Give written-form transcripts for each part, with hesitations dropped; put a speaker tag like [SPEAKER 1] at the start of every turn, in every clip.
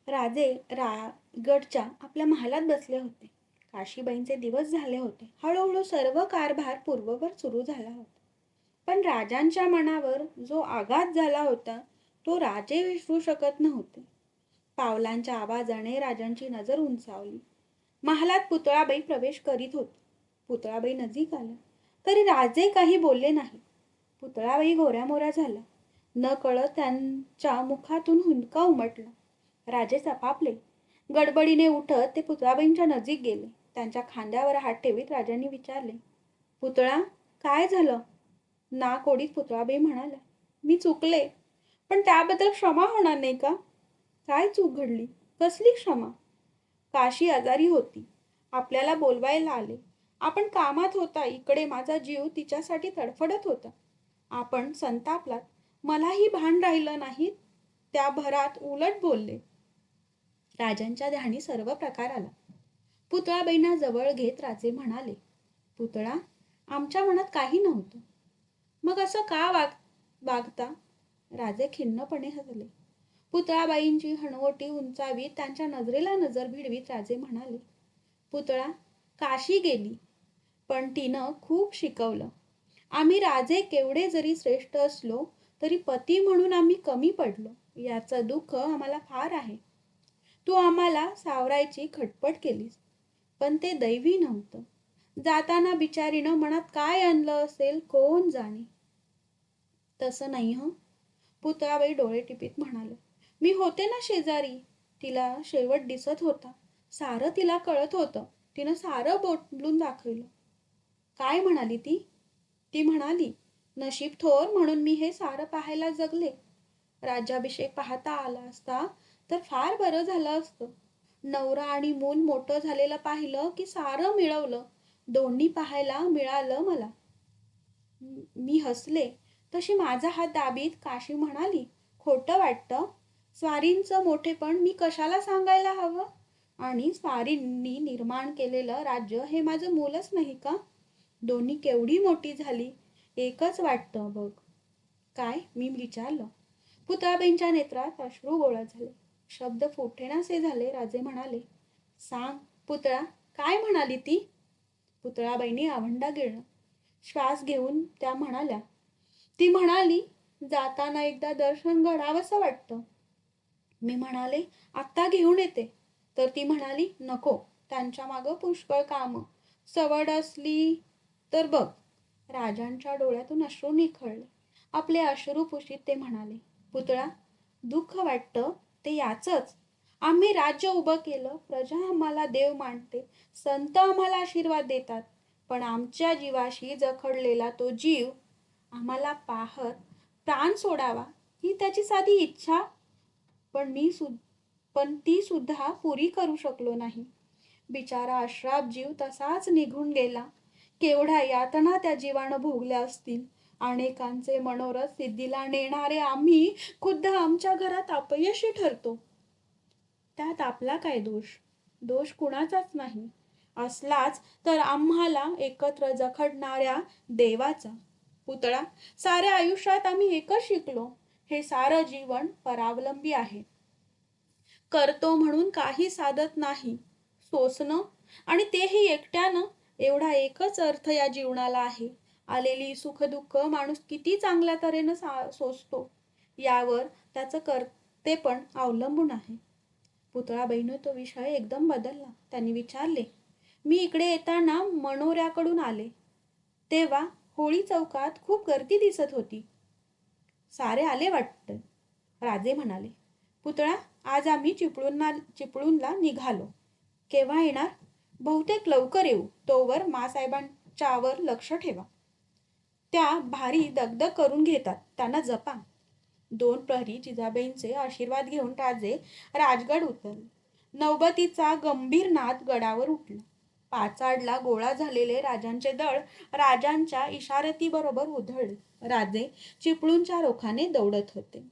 [SPEAKER 1] राजे रायगडच्या आपल्या महालात बसले होते. काशीबाईंचे दिवस झाले होते. हळूहळू सर्व कारभार पूर्ववत सुरू झाला होता. पण राजांच्या मनावर जो आघात झाला होता तो राजे विसरू शकत नव्हते. पावलांच्या आवाजाने राजांची नजर उंचावली. महालात पुतळाबाई प्रवेश करीत होती. पुतळाबाई नजीक आल्या तरी राजे काही बोलले नाही. पुतळाबाई गोऱ्यामोऱ्या झाल्या. न कळत त्यांच्या मुखातून हुंदका उमटला. राजे सपापले. गडबडीने उठत ते पुतळाबाईंच्या नजीक गेले. त्यांच्या खांद्यावर हात ठेवीत राजांनी विचारले, पुतळा, काय झालं? नाक ओढीत पुतळाबाई म्हणाल्या, मी चुकले, पण त्याबद्दल क्षमा होणार नाही का? काय चूक घडली? कसली क्षमा? काशी आजारी होती. आपल्याला बोलवायला आले. आपण कामात होता. इकडे माझा जीव तिच्यासाठी तडफडत होता. आपण संतापलात. मलाही भान राहिलं नाही. त्या भरात उलट बोलले. राजांच्या ध्यानी सर्व प्रकार आला. पुतळाबाईंना जवळ घेत राजे म्हणाले, पुतळा, आमच्या मनात काही नव्हतं. मग असं का वागता? राजे खिन्नपणे हसले. पुतळाबाईंची हणवटी उंचावीत त्यांच्या नजरेला नजर भिडवीत राजे म्हणाले, पुतळा, काशी गेली, पण तिनं खूप शिकवलं. आम्ही राजे केवढे जरी श्रेष्ठ असलो तरी पती म्हणून आम्ही कमी पडलो. याचं दुःख आम्हाला फार आहे. तू आम्हाला सावरायची खटपट केलीस, पण ते दैवी नव्हतं. जाताना बिचारीनं मनात काय आणलं असेल कोण जाणे. तसं नाही हं, पुतळाबाई डोळे टिपीत म्हणाले. मी होते ना शेजारी. तिला शेवट दिसत होता. सारं तिला कळत होतं. तिनं सारं बोलून दाखवलं. काय म्हणाली ती? ती म्हणाली, नशीब थोर म्हणून मी हे सारं पाहायला जगले. राज्याभिषेक पाहता आला असता तर फार बरं झालं असतं. नवरा आणि मूल मोठं झालेलं पाहिलं की सारं मिळवलं. दोन्ही पाहायला मिळालं मला. मी हसले. तशी माझा हात दाबीत काशी म्हणाली, खोटं वाटतं. स्वारींचं मोठेपण मी कशाला सांगायला हवं? आणि स्वारींनी निर्माण केलेलं राज्य हे माझं मूलच नाही का? दोन्ही केवढी मोठी झाली. एकच वाटतं बघ. काय? मी विचारलं. पुतळाबाईंच्या नेत्रात अश्रू गोळा झाले. शब्द फुटेनासे झाले. राजे म्हणाले, सांग पुतळा, काय म्हणाली ती? पुतळाबाईंनी आवंडा गिळला. श्वास घेऊन त्या म्हणाल्या, ती म्हणाली, जाताना एकदा दर्शन घडावंसं वाटतं. मी म्हणाले, आत्ता घेऊन येते. तर ती म्हणाली, नको, त्यांच्या मागं पुष्कळ कामं. सवड असली तर बघ. राजांच्या डोळ्यातून अश्रू निखळले. आपले अश्रू पुशीत ते म्हणाले, पुतळा, दुःख वाटतं ते याचंच. आम्ही राज्य उभं केलं, प्रजा आम्हाला देव मानते, संत आम्हाला आशीर्वाद देतात, पण आमच्या जीवाशी जखडलेला तो जीव आम्हाला पाहत प्राण सोडावा ही त्याची साधी इच्छा. पण ती सुद्धा पुरी करू शकलो नाही. बिचारा अश्राप जीव तसाच निघून गेला. केवढ्या यातना त्या जीवानं भोगल्या असतील. अनेकांचे मनोरथ सिद्धीला नेणारे आम्ही खुद्द आमच्या घरात अपयशी ठरतो. त्यात आपला काय दोष? दोष कुणाचाच नाही. असलाच तर आम्हाला एकत्र जखडणाऱ्या देवाचा. पुतळा, साऱ्या आयुष्यात आम्ही एकच शिकलो. हे सारं जीवन परावलंबी आहे. करतो म्हणून काही साधत नाही. सोसणं आणि तेही एकट्यानं, एवढा एकच अर्थ या जीवनाला आहे. आलेली सुखदुःख माणूस किती चांगल्या तऱ्हेनं सोसतो यावर त्याचं कर्तेपण अवलंबून आहे. पुतळाबाईनं तो विषय एकदम बदलला. त्यांनी विचारले, मी इकडे येताना मनोऱ्याकडून आले तेव्हा होळी चौकात खूप गर्दी दिसत होती. सारे आले वाटतं. राजे म्हणाले, पुतळा, आज आम्ही चिपळूणला निघालो. केव्हा येणार? बहुतेक लवकर येऊ. तोवर मासाहेबांच्यावर लक्ष ठेवा. त्या भारी दगदग करून घेतात, त्यांना जपा. 2 प्रहरी जिजाबाईंचे आशीर्वाद घेऊन राजे राजगड उतरले. नौबतीचा गंभीर नाद गडावर उठला. पाचाडला गोळा झालेले राजांचे दळ राजांच्या इशारतीबरोबर उधळले. राजे चिपळूणच्या रोखाने दौडत होते.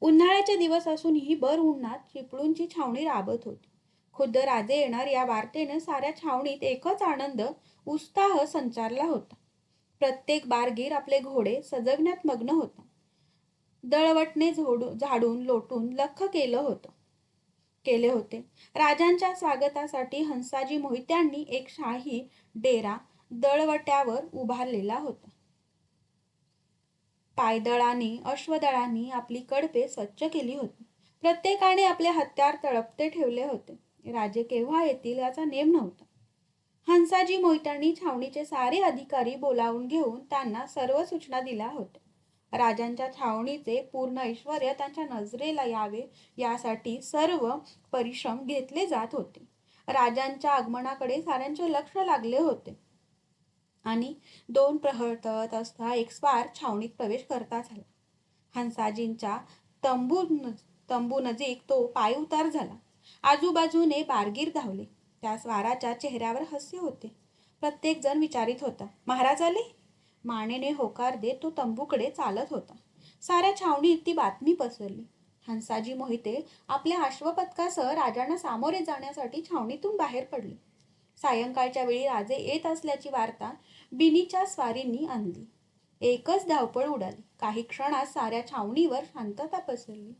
[SPEAKER 1] उन्हाळ्याचे दिवस असूनही भर उन्हात चिपळूणची छावणी राबत होती. खुद्द राजे येणार या वार्तेनं साऱ्या छावणीत एकच आनंद, उत्साह संचारला होता. प्रत्येक बारगीर आपले घोडे सजवण्यात मग्न होता. दळवटने झाडून लोटून लख्ख केलं होतं. केले होते. राजांच्या स्वागतासाठी हंसाजी मोहित्यांनी एक शाही डेरा दळवट्यावर उभारलेला होता. पायदळाने अश्वदळांनी आपली कडपे स्वच्छ केली होती. प्रत्येकाने आपले हत्यार तळपते ठेवले होते. राजे केव्हा येतील याचा नेम नव्हता. हंसाजी मोहित्यांनी छावणीचे सारे अधिकारी बोलावून घेऊन त्यांना सर्व सूचना दिल्या होत्या. राजांच्या छावणीचे पूर्ण ऐश्वर्य त्यांच्या नजरेला यावे यासाठी सर्व परिश्रम घेतले जात होते. राजांच्या आगमनाकडे साऱ्यांचे लक्ष लागले होते आणि 2 प्रहर टळत असता एक स्वार छावणीत प्रवेश करता झाला. हंसाजींच्या तंबू नजीक तो पायउतार झाला. आजूबाजूने बारगीर धावले. त्या स्वाराच्या चेहऱ्यावर हास्य होते. प्रत्येक जण विचारित होता, महाराज आले? मानेने होकार देत तो तंबूकडे चालत होता. साऱ्या छावणीत ती बातमी पसरली. हंसाजी मोहिते आपल्या अश्वपथकासह राजांना सामोरे जाण्यासाठी छावणीतून बाहेर पडले. सायंकाळच्या वेळी राजे येत असल्याची वार्ता बिनीच्या स्वारींनी आणली. एकच धावपळ उडाली. काही क्षणात साऱ्या छावणीवर शांतता पसरली.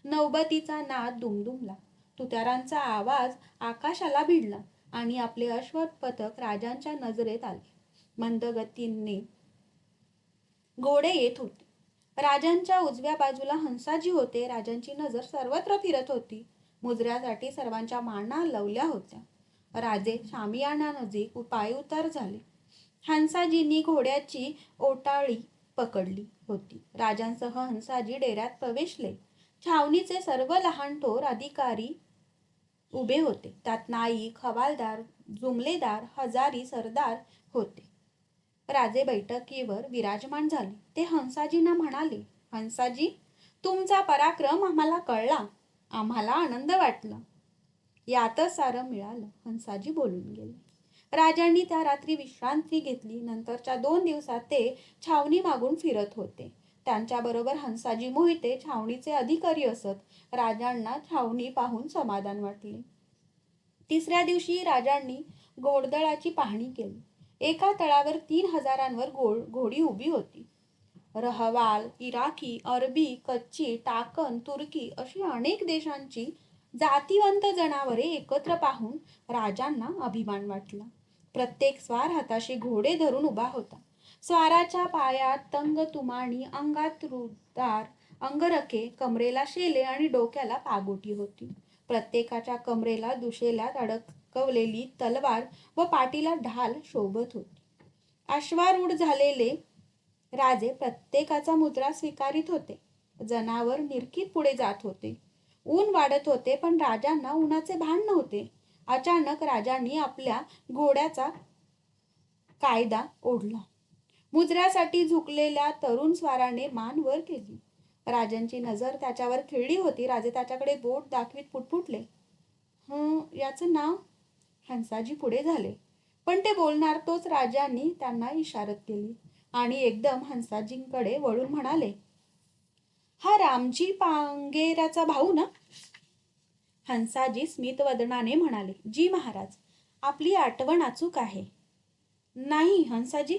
[SPEAKER 1] नौबतीचा नाद दुमदुमला. तुतारांचा आवाज आकाशाला भिडला आणि आपले अश्वपथक राजांच्या नजरेत आले. मंद गतीने घोडे येत होते. राजांच्या उजव्या बाजूला हंसाजी होते. राजांची नजर सर्वत्र फिरत होती. मुजऱ्यासाठी सर्वांच्या माना लावल्या होत्या. राजे शामियानानजीक पायउतार झाले. हंसाजींनी घोड्याची ओटाळी पकडली होती. राजांसह हंसाजी डेऱ्यात प्रवेशले. छावणीचे सर्व लहान थोर अधिकारी उभे होते. त्यात नाईक, हवालदार, जुमलेदार, हजारी, सरदार होते. राजे बैठकीवर विराजमान झाले. ते हंसाजींना म्हणाले, हंसाजी, तुमचा पराक्रम आम्हाला कळला. आम्हाला आनंद वाटला. यातच सारं मिळालं. हंसाजी बोलून गेले. राजांनी त्या रात्री विश्रांती घेतली. नंतरच्या 2 दिवसात ते छावणी मागून फिरत होते. त्यांच्याबरोबर हंसाजी मोहिते छावणीचे अधिकारी असत. राजांना छावणी पाहून समाधान वाटले. 3ऱ्या दिवशी राजांनी घोडदळाची पाहणी केली. एका तळावर 3000 घोडी उभी होती. रहवाल, इराकी, अरबी, कच्ची, टाकन, तुर्की अशी अनेक देशांची जातिवंत जनावरे एकत्र पाहून राजांना अभिमान वाटला. प्रत्येक स्वार हाताशी घोडे धरून उभा होता. स्वाराच्या पायात तंग तुमाणी, अंगात रुदार अंगरखे, कमरेला शेले आणि डोक्याला पागोटी होती. प्रत्येकाच्या कमरेला दुशेल्यात अडकवलेली तलवार व पाठीला ढाल शोभत होती. अश्वारूढ झालेले राजे प्रत्येकाचा मुद्रा स्वीकारित होते. जनावर निरखीत पुढे जात होते. ऊन वाढत होते, पण राजांना उन्हाचे भान नव्हते. अचानक राजांनी आपल्या घोड्याचा कायदा ओढला. मुजऱ्यासाठी झुकलेल्या तरुण स्वाराने मान वर केली. राजांची नजर त्याच्यावर खिळली होती. राजे त्याच्याकडे बोट दाखवीत पुटपुटले, याचं नाव? हंसाजी पुढे झाले, पण ते बोलणार तोच राजांनी त्यांना इशारत केली आणि एकदम हंसाजींकडे वळून म्हणाले, हा रामजी पांगेराचा भाऊ ना? हंसाजी स्मितवदनाने म्हणाले, जी महाराज, आपली आठवण अचूक आहे. नाही हंसाजी,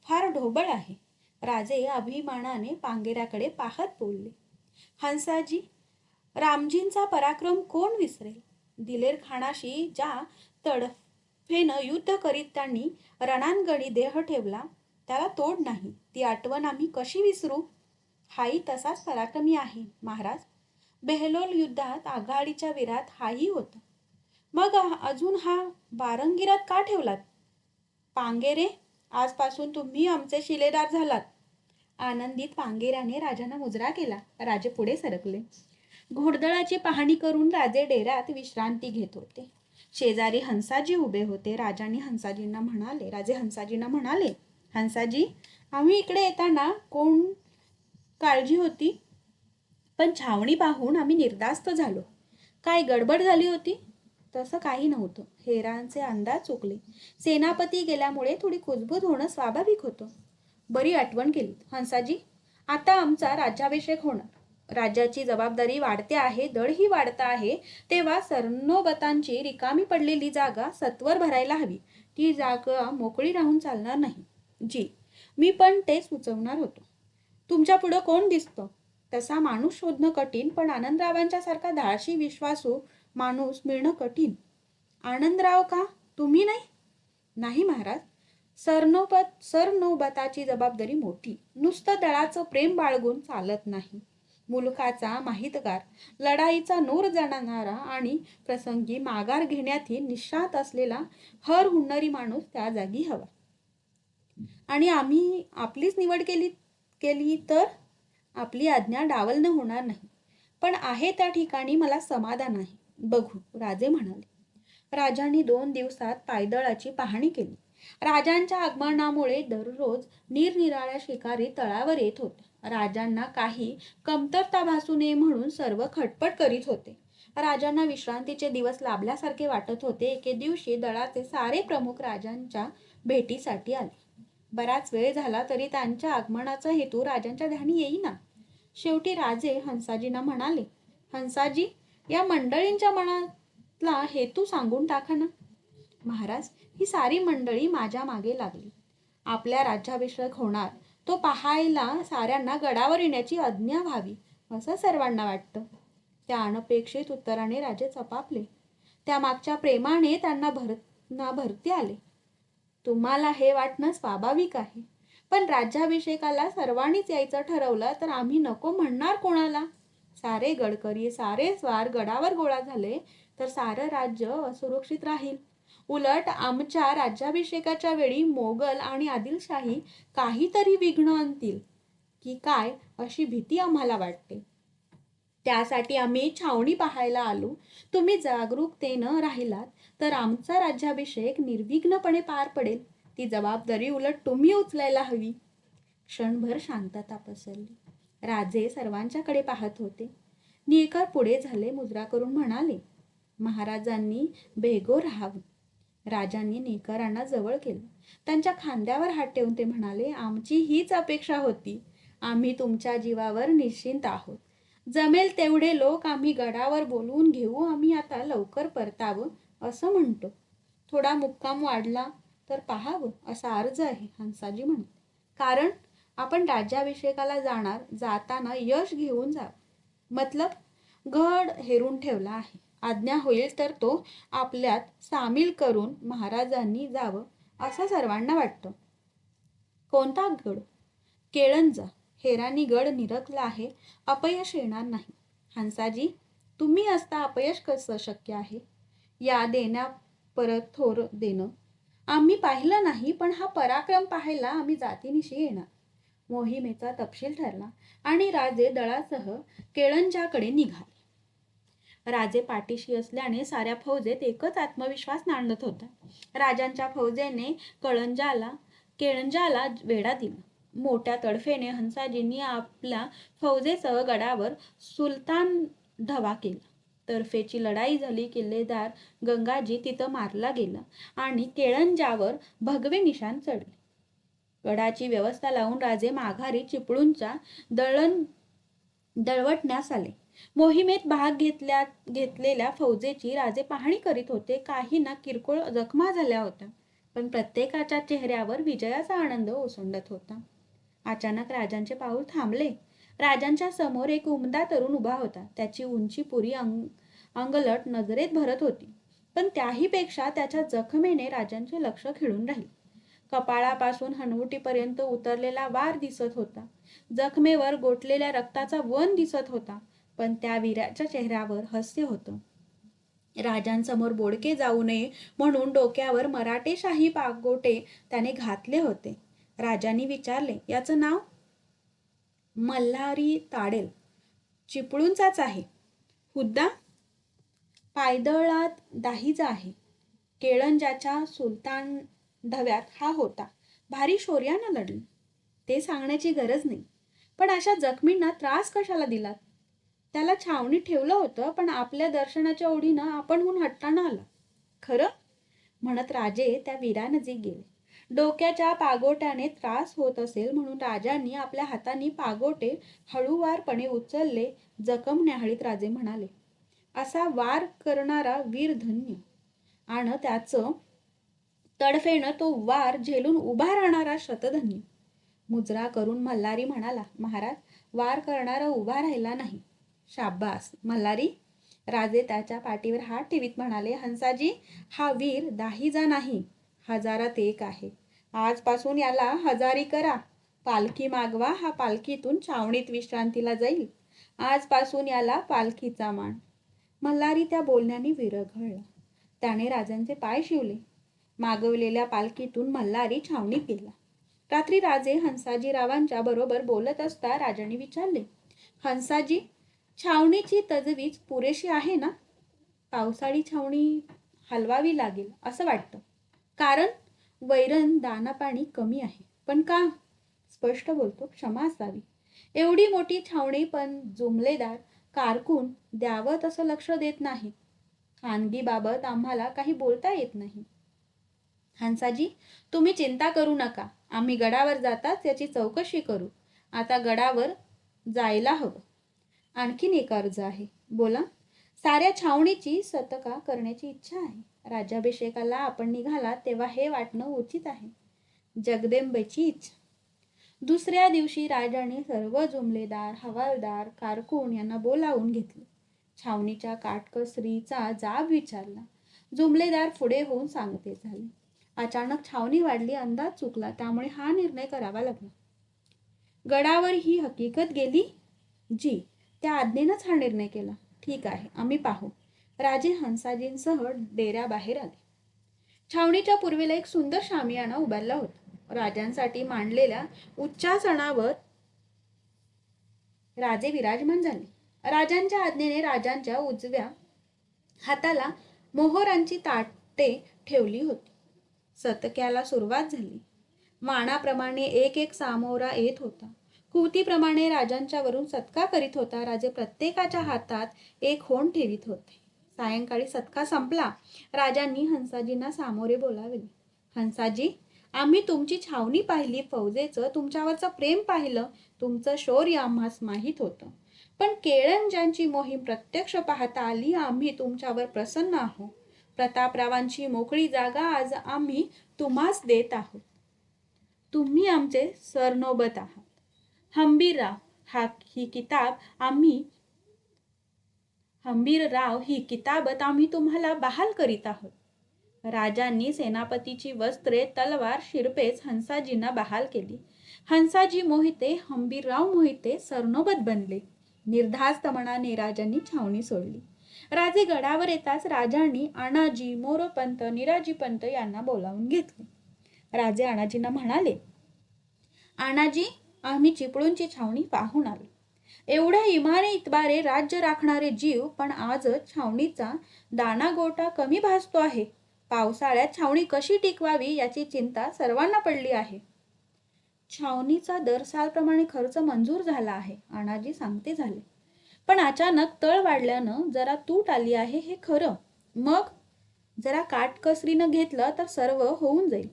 [SPEAKER 1] फार ढोबळ आहे. राजे अभिमानाने पांगेराकडे पाहत बोलले. हंसाजी, रामजींचा पराक्रम कोण विसरेल? दिलेर खानाशी ज्या तडफेनं युद्ध करीत त्यांनी रणांगणी देह ठेवला, त्याला तोड नाही. ती आठवण आम्ही कशी विसरू? हाही तसाच पराक्रमी आहे महाराज. बेहलोल युद्धात आघाडीच्या वीरात हाही होता. मग अजून हा बारंगिरात का ठेवलात? पांगेरे, आजपासून तुम्ही आमचे शिलेदार झालात. आनंदित पांगेराने राजांना मुजरा केला. राजे पुढे सरकले. घोडदळाची पाहणी करून राजे डेऱ्यात विश्रांती घेत होते. शेजारी हंसाजी उभे होते. राजे हंसाजींना म्हणाले, हंसाजी, आम्ही इकडे येताना कोण काळजी होती, पण छावणी पाहून आम्ही निर्धास्त झालो. काय गडबड झाली होती? तसं काही नव्हतं. हेरांचे अंदाज चुकले. सेनापती गेल्यामुळे थोडी कुजबूज होणं स्वाभाविक होतं. बरी आठवण केलीत. हंसाजी, आता आमचा राज्याभिषेक होणार. राज्याची जबाबदारी वाढते आहे, दळही वाढत आहे. तेव्हा सरनोबतांची रिकामी पडलेली जागा सत्वर भरायला हवी. ती जागा मोकळी राहून चालणार नाही. जी, मी पण ते सुचवणार होतो. तुमच्या पुढं कोण दिसतं? तसा माणूस शोधणं कठीण, पण आनंदरावांच्या सारखा धाडसी विश्वासू माणूस मिळणं कठीण. आनंदराव का? तुम्ही नाही? नाही महाराज. सरनौबताची जबाबदारी मोठी. नुसतं दळाचं प्रेम बाळगून चालत नाही. मुलखाचा माहितगार, लढाईचा नूर जाणणारा आणि प्रसंगी माघार घेण्यातही निष्णात असलेला हर हुन्नरी माणूस त्या जागी हवा. आणि आम्ही आपलीच निवड केली केली तर आपली आज्ञा डावलणं होणार नाही. पण आहे त्या ठिकाणी मला समाधान आहे. बघू, राजे म्हणाले. राजांनी 2 दिवसात पायदळाची पाहणी केली. राजांच्या आगमनामुळे दररोज निरनिराळ्या शिकारी तळावर येत होत्या. राजांना काही कमतरता भासू नये म्हणून सर्व खटपट करीत होते. राजांना विश्रांतीचे दिवस लाभल्यासारखे वाटत होते. एके दिवशी दळाचे सारे प्रमुख राजांच्या भेटीसाठी आले. बराच वेळ झाला तरी त्यांच्या आगमनाचा हेतू राजांच्या ध्यानी येईना. शेवटी राजे हंसाजींना म्हणाले, हंसाजी, या मंडळींच्या मनातला हेतू सांगून टाका ना. महाराज, ही सारी मंडळी माझ्या मागे लागली. आपल्या राज्याभिषेक होणार तो पाहायला साऱ्यांना गडावर येण्याची आज्ञा व्हावी असं सर्वांना वाटतं. त्या अनपेक्षित उत्तराने राजे चपापले. त्या मागच्या प्रेमाने त्यांना भरती आले. तुम्हाला हे वाटणं स्वाभाविक आहे, पण राज्याभिषेकाला सर्वांनीच यायचं ठरवलं तर आम्ही नको म्हणणार कोणाला? सारे गडकरी, सारे स्वार गडावर गोळा झाले तर सारं राज्य असुरक्षित राहील. उलट आमच्या राज्याभिषेकाच्या वेळी मोगल आणि आदिलशाही काहीतरी विघ्न आणतील की काय अशी भीती आम्हाला वाटते. त्यासाठी आम्ही छावणी पाहायला आलो. तुम्ही जागरूकतेनं राहिलात तर आमचा राज्याभिषेक निर्विघ्नपणे पार पडेल. ती जबाबदारी उलट तुम्ही उचलायला हवी. क्षणभर शांतता पसरली. राजे सर्वांच्याकडे पाहत होते. निळकर पुढे झाले, मुजरा करून म्हणाले, महाराजांनी बेगो राहावं. राजांनी निळकरांना जवळ केलं. त्यांच्या खांद्यावर हात ठेवून ते म्हणाले, आमची हीच अपेक्षा होती. आम्ही तुमच्या जीवावर निश्चिंत आहोत. जमेल तेवढे लोक आम्ही गडावर बोलवून घेऊ. आम्ही आता लवकर परतावं असं म्हणतो. थोडा मुक्काम वाढला तर पाहावं असा अर्ज आहे, हंसाजी म्हणत. कारण आपण राज्याभिषेकाला जाणार, जाताना यश घेऊन जा. मतलब गड हेरून ठेवला आहे. आज्ञा होईल तर तो आपल्यात सामील करून महाराजांनी जावं असं सर्वांना वाटतं. कोणता गड? केळंजा. हेरानी गड निरखला आहे. अपयश येणार नाही. हंसाजी, तुम्ही असता अपयश कसं शक्य आहे? या देण्या परत थोर देणं आम्ही पाहिलं नाही, पण हा पराक्रम पाहायला आम्ही जातीनिशी येणार. मोहिमेचा तपशील ठरला आणि राजे दळासह केळंजाकडे निघाले. राजे पाठीशी असल्याने साऱ्या फौजेत एकच आत्मविश्वास नांदत होता. राजांच्या फौजेने केळंजाला वेढा दिला. मोठ्या तडफेने हंसाजींनी आपल्या फौजेसह गडावर सुलतान धावा केला. तर्फेची लढाई झाली. किल्लेदार गंगाजी तिथं मारला गेला आणि केळंजावर भगवे निशाण चढले. गडाची व्यवस्था लावून राजे माघारी चिपळूणच्या दळवटण्यास आले. मोहिमेत भाग घेतलेल्या फौजेची राजे पाहणी करीत होते. काहींना किरकोळ जखमा झाल्या होत्या, पण प्रत्येकाच्या चेहऱ्यावर विजयाचा आनंद ओसंडत होता. अचानक राजांचे पाऊल थांबले. राजांच्या समोर एक उमदा तरुण उभा होता. त्याची उंची पुरी अंगलट नजरेत भरत होती, पण त्याहीपेक्षा त्याच्या जखमेने राजांचे लक्ष खिळून राहिले. कपाळापासून हनवटीपर्यंत उतरलेला वार दिसत होता. जखमेवर गोठलेल्या रक्ताचा वन दिसत होता, पण त्या वीराच्या चेहऱ्यावर हास्य होतं. राजांसमोर बोडके जाऊ नये म्हणून डोक्यावर मराठेशाही पागोटे त्याने घातले होते. राजांनी विचारले, याचं नाव? मल्हारी ताडेल. चिपळूणचाच आहे. हुद्दा? पायदळात दाहीचा आहे. केळंजाच्या सुलतान धव्यात हा होता. भारी शौर्यानं लढला. ते सांगण्याची गरज नाही. पण अशा जखमींना त्रास कशाला दिलात? त्याला छावणीत ठेवलं होतं, पण आपल्या दर्शनाच्या ओढीनं आपणहून हट्टानं आला. खरं? म्हणत राजे त्या वीरानजीक गेले. डोक्याच्या पागोट्याने त्रास होत असेल म्हणून राजांनी आपल्या हातांनी पागोटे हळूवारपणे उचलले. जखम न्याहाळीत राजे म्हणाले, असा वार करणारा वीर धन्य, आणि त्याचं तडफेनं तो वार झेलून उभा राहणारा शतधन्य. मुजरा करून मल्हारी म्हणाला, महाराज, वार करणारा उभा राहिला नाही. शाब्बास मल्हारी. राजे त्याच्या पाठीवर हात ठेवीत म्हणाले, हंसाजी, हा वीर दाहीजा नाही, हजारात एक आहे. आजपासून याला हजारी करा. पालखी मागवा, हा पालखीतून छावणीत विश्रांतीला जाईल. आजपासून याला पालखीचा मान. मल्हारी त्या बोलण्याने विरघळला. त्याने राजांचे पाय शिवले. मागवलेल्या पालखीतून मल्हारी छावणीत गेला. रात्री राजे हंसाजीरावांच्या बरोबर बोलत असता राजांनी विचारले, हंसाजी, छावणीची तजवीज पुरेशी आहे ना? पावसाळी छावणी हलवावी लागेल असं वाटतं. कारण वैरण दाणापाणी कमी आहे. पण का? स्पष्ट बोलतो, क्षमा असावी. एवढी मोठी छावणी पण जुमलेदार कारकून द्यावं तसं लक्ष देत नाही. खानगीबाबत आम्हाला काही बोलता येत नाही. हंसाजी, तुम्ही चिंता करू नका. आम्ही गडावर जाताच याची चौकशी करू. आता गडावर जायला हवं. आणखीन एक अर्ज आहे. बोला. साऱ्या छावणीची सतका करण्याची इच्छा आहे. राज्याभिषेकाला आपण निघाला तेव्हा हे वाटणं उचित आहे. जगदंबेची इच्छा. दुसऱ्या दिवशी राजाने सर्व जुमलेदार, हवालदार, कारकून यांना बोलावून घेतले. छावणीच्या काटकसरीचा जाब विचारला. जुमलेदार पुढे होऊन सांगते झाले. अचानक छावणी वाढली, अंदाज चुकला, त्यामुळे हा निर्णय करावा लागला. गडावर ही हकीकत गेली? जी, त्या आज्ञेनंच हा निर्णय केला. ठीक आहे, आम्ही पाहू. राजे हंसाजींसह डेऱ्याबाहेर आले. छावणीच्या पूर्वेला एक सुंदर शामियाना उभारला होता. राजांसाठी मांडलेल्या उच्चासनावर राजे विराजमान झाले. राजांच्या आज्ञेने राजांच्या उजव्या हाताला मोहरांची ताटे ठेवली होती. सतक्याला सुरुवात झाली. मानाप्रमाणे एक एक सामोरा येत होता. कुवतीप्रमाणे राजांच्या वरून सत्कार करीत होता. राजे प्रत्येकाच्या हातात एक होंड ठेवीत होते. सायंकाळी सत्कार संपला. राजांनी हंसाजींना सामोरे बोलावले. हंसाजी, आम्ही तुमची छावणी पाहिली, फौजेचं तुमच्यावरचं प्रेम पाहिलं, तुमचं शौर्य आम्हास माहीत होतं. पण केळंजांची मोहीम प्रत्यक्ष पाहता आली. आम्ही तुमच्यावर प्रसन्न आहोत. प्रतापरावांची मोकळी जागा आज आम्ही तुम्हास देत आहोत. तुम्ही आमचे सरनोबत आहात. हंबीरराव ही किताबत आम्ही तुम्हाला बहाल करीत आहोत. राजांनी सेनापतीची वस्त्रे, तलवार, शिरपेच हंसाजींना बहाल केली. हंसाजी मोहिते, हंबीरराव मोहिते सरनोबत बनले. निर्धास्त मनाने राजांनी छावणी सोडली. राजे गडावर येताच राजांनी आणाजी, मोरोपंत, निराजीपंत यांना बोलावून घेतले. राजे आणाजींना म्हणाले, आणाजी, आम्ही चिपळूणची छावणी पाहून आलो. एवढ्या इमाने इतबारे राज्य राखणारे जीव, पण आजच छावणीचा दाणागोटा कमी भासतो आहे. पावसाळ्यात छावणी कशी टिकवावी याची चिंता सर्वांना पडली आहे. छावणीचा दर सालप्रमाणे खर्च मंजूर झाला आहे, आणाजी सांगते झाले. पण अचानक तळ वाढल्यानं जरा तूट आली आहे, हे खरं. मग जरा काटकसरीनं घेतलं तर सर्व होऊन जाईल.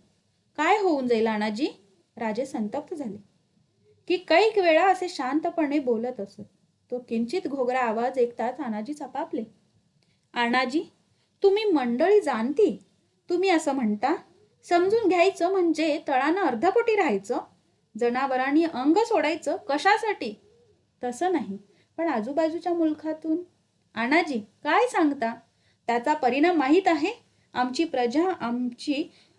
[SPEAKER 1] काय होऊन जाईल आणाजी? राजे संतप्त झाले. की कैक वेळा असे शांतपणे बोलत असत. तो किंचित घोगरा आवाज ऐकताच आणाजी चपापले. आणाजी, तुम्ही मंडळी जाणती. तुम्ही असं म्हणता? समजून घ्यायचं म्हणजे तळानं अर्धपोटी राहायचं, जनावरांनी अंग सोडायचं, कशासाठी? तसं नाही, पण आजूबाजूच्या मुलखातून. आणाजी, काय सांगता? त्याचा परिणाम माहीत आहे. आमची प्रजा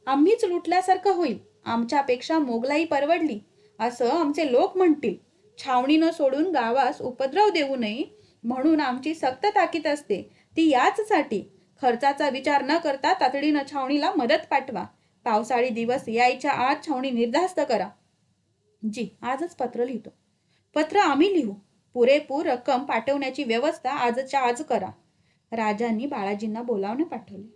[SPEAKER 1] आम्हीच लुटल्यासारखं होईल. आमच्यापेक्षा मोगलाई परवडली असं आमचे लोक म्हणतील. छावणीनं सोडून गावास उपद्रव देऊ नये म्हणून आमची सक्त ताकीद असते. ती याचसाठी. खर्चाचा विचार न करता तातडीनं छावणीला मदत पाठवा. पावसाळी दिवस यायच्या आत छावणी निर्धास्त करा. जी, आजच पत्र लिहितो. पत्र आम्ही लिहू. पुरेपूर रक्कम पाठवण्याची व्यवस्था आजच्या आज करा. राजांनी बाळाजींना बोलावणे पाठवले.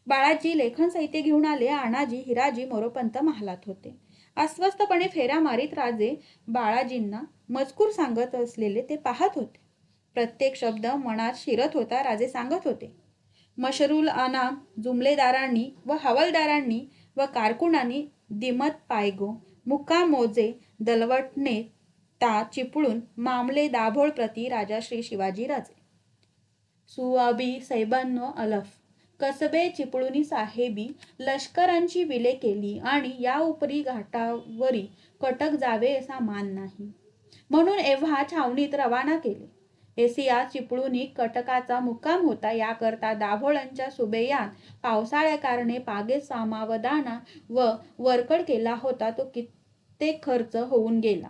[SPEAKER 1] बाळाजी लेखन साहित्य घेऊन आले. आणाजी, हिराजी, मोरोपंत महालात होते. अस्वस्थपणे फेऱ्या मारीत राजे बाळाजींना मजकूर सांगत असलेले ते पाहत होते. प्रत्येक शब्द मनात शिरत होता. राजे सांगत होते, मशरूल आना जुमलेदारांनी व हवालदारांनी व कारकुनांनी दिमत पायगो मुक्काम मोजे दलवटणे ता चिपळूण मामले दाभोळ प्रति राजाश्री शिवाजीराजे सुआबी सैबांनो अलफ कसबे चिपळुणी साहेबी लष्करांची विले केली आणि या उपरी घाटावरी कटक जावे असा मान नाही. म्हणून एव्हा छावणीत रवाना केले. एसिया चिपळुणी कटकाचा मुक्काम होता. याकरता दाभोळांच्या सुबेयात पावसाळ्या कारणे पागे सामावदाना व वरकड केला होता. तो कित्येक खर्च होऊन गेला.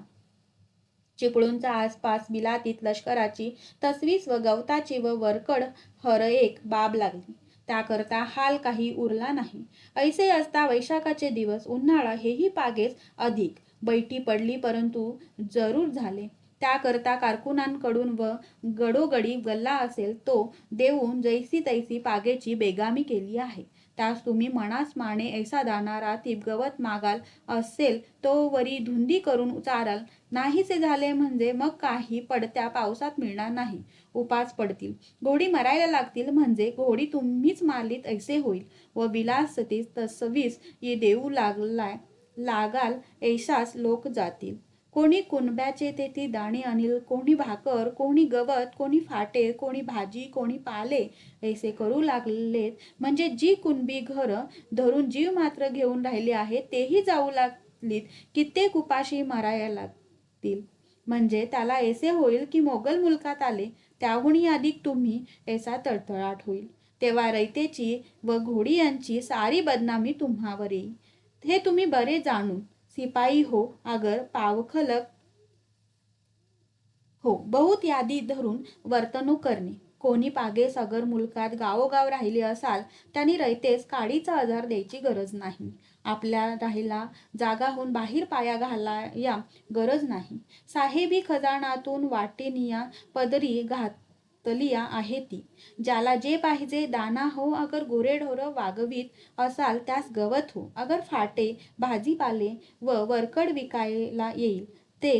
[SPEAKER 1] चिपळूणच्या आसपास बिलातीत लष्कराची तसवीस व गवताची व वरकड हर एक बाब लागली. त्याकरता हाल काही उरला नाही. ऐसे असता वैशाखाचे दिवस, उन्हाळा हेही पागेच अधिक बैठी पडली, परंतु जरूर झाले. त्याकरता कारकुनांकडून व गडोगडी गल्ला असेल तो देऊन जैसी तैसी पागेची बेगामी केली आहे. त्यास तुम्ही मनास माने ऐसा दाना रातीब गवत मागाल असेल तो वरी धुंदी करून चाराल. नाहीसे झाले म्हणजे मग काही पडत्या पावसात मिळणार नाही. उपास पडतील, घोडी मरायला लागतील म्हणजे घोडी तुम्हीच मारलीत ऐसे होईल व बिलासतीस तसवीस देऊ लागाल ऐशास लोक जातील. कोणी कुणब्याचे तेथी दाणे आणील, कोणी भाकर, कोणी गवत, कोणी फाटे, कोणी भाजी, कोणी पाले ऐसे करू लागलेत म्हणजे जी कुणबी घर धरून जीव मात्र घेऊन राहिले आहेत तेही जाऊ लागलीत. कित्येक उपाशी मरायला लागतील म्हणजे त्याला ऐसे होईल की मोगल मुलकात आले, त्याहूनही अधिक तुम्ही ऐसा तळतळाट होईल. तेव्हा रयतेची व घोडी यांची सारी बदनामी तुम्हावर येईल. हे तुम्ही बरे जाणून सिपाई हो अगर पावखलक हो बहुत यादी धरून वर्तणूक करणे. कोणी पागेस अगर मुलकात गावोगाव राहिले असाल त्यांनी रयतेस काडीचा आजार द्यायची गरज नाही. आपल्या राहिला जागाहून बाहेर पाया घालाया गरज नाही. साहेबी खजानातून वाटेनिया पदरी घातलिया आहे ती. ज्याला जे पाहिजे दाना हो अगर गुरेढोर वागवीत असाल त्यास गवत हो अगर फाटे भाजीपाले व वरकड विकायला येईल ते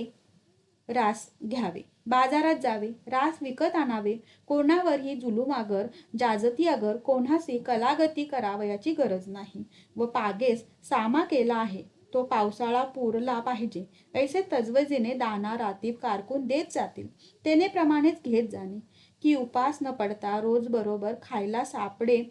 [SPEAKER 1] रास घ्यावे. बाजारात जावे, रास विकत आणावे. कोणावरही जुलूम अगर जाजती अगर कोणासी कलागती करावयाची गरज नाही. व पागेस सामा केला आहे तो पावसाळा पुरला पाहिजे ऐसे तजवजीने दाना रातीब कारकून देत जातील. तेने प्रमाणेच घेत जाणे की उपास न पडता रोज बरोबर खायला सापडे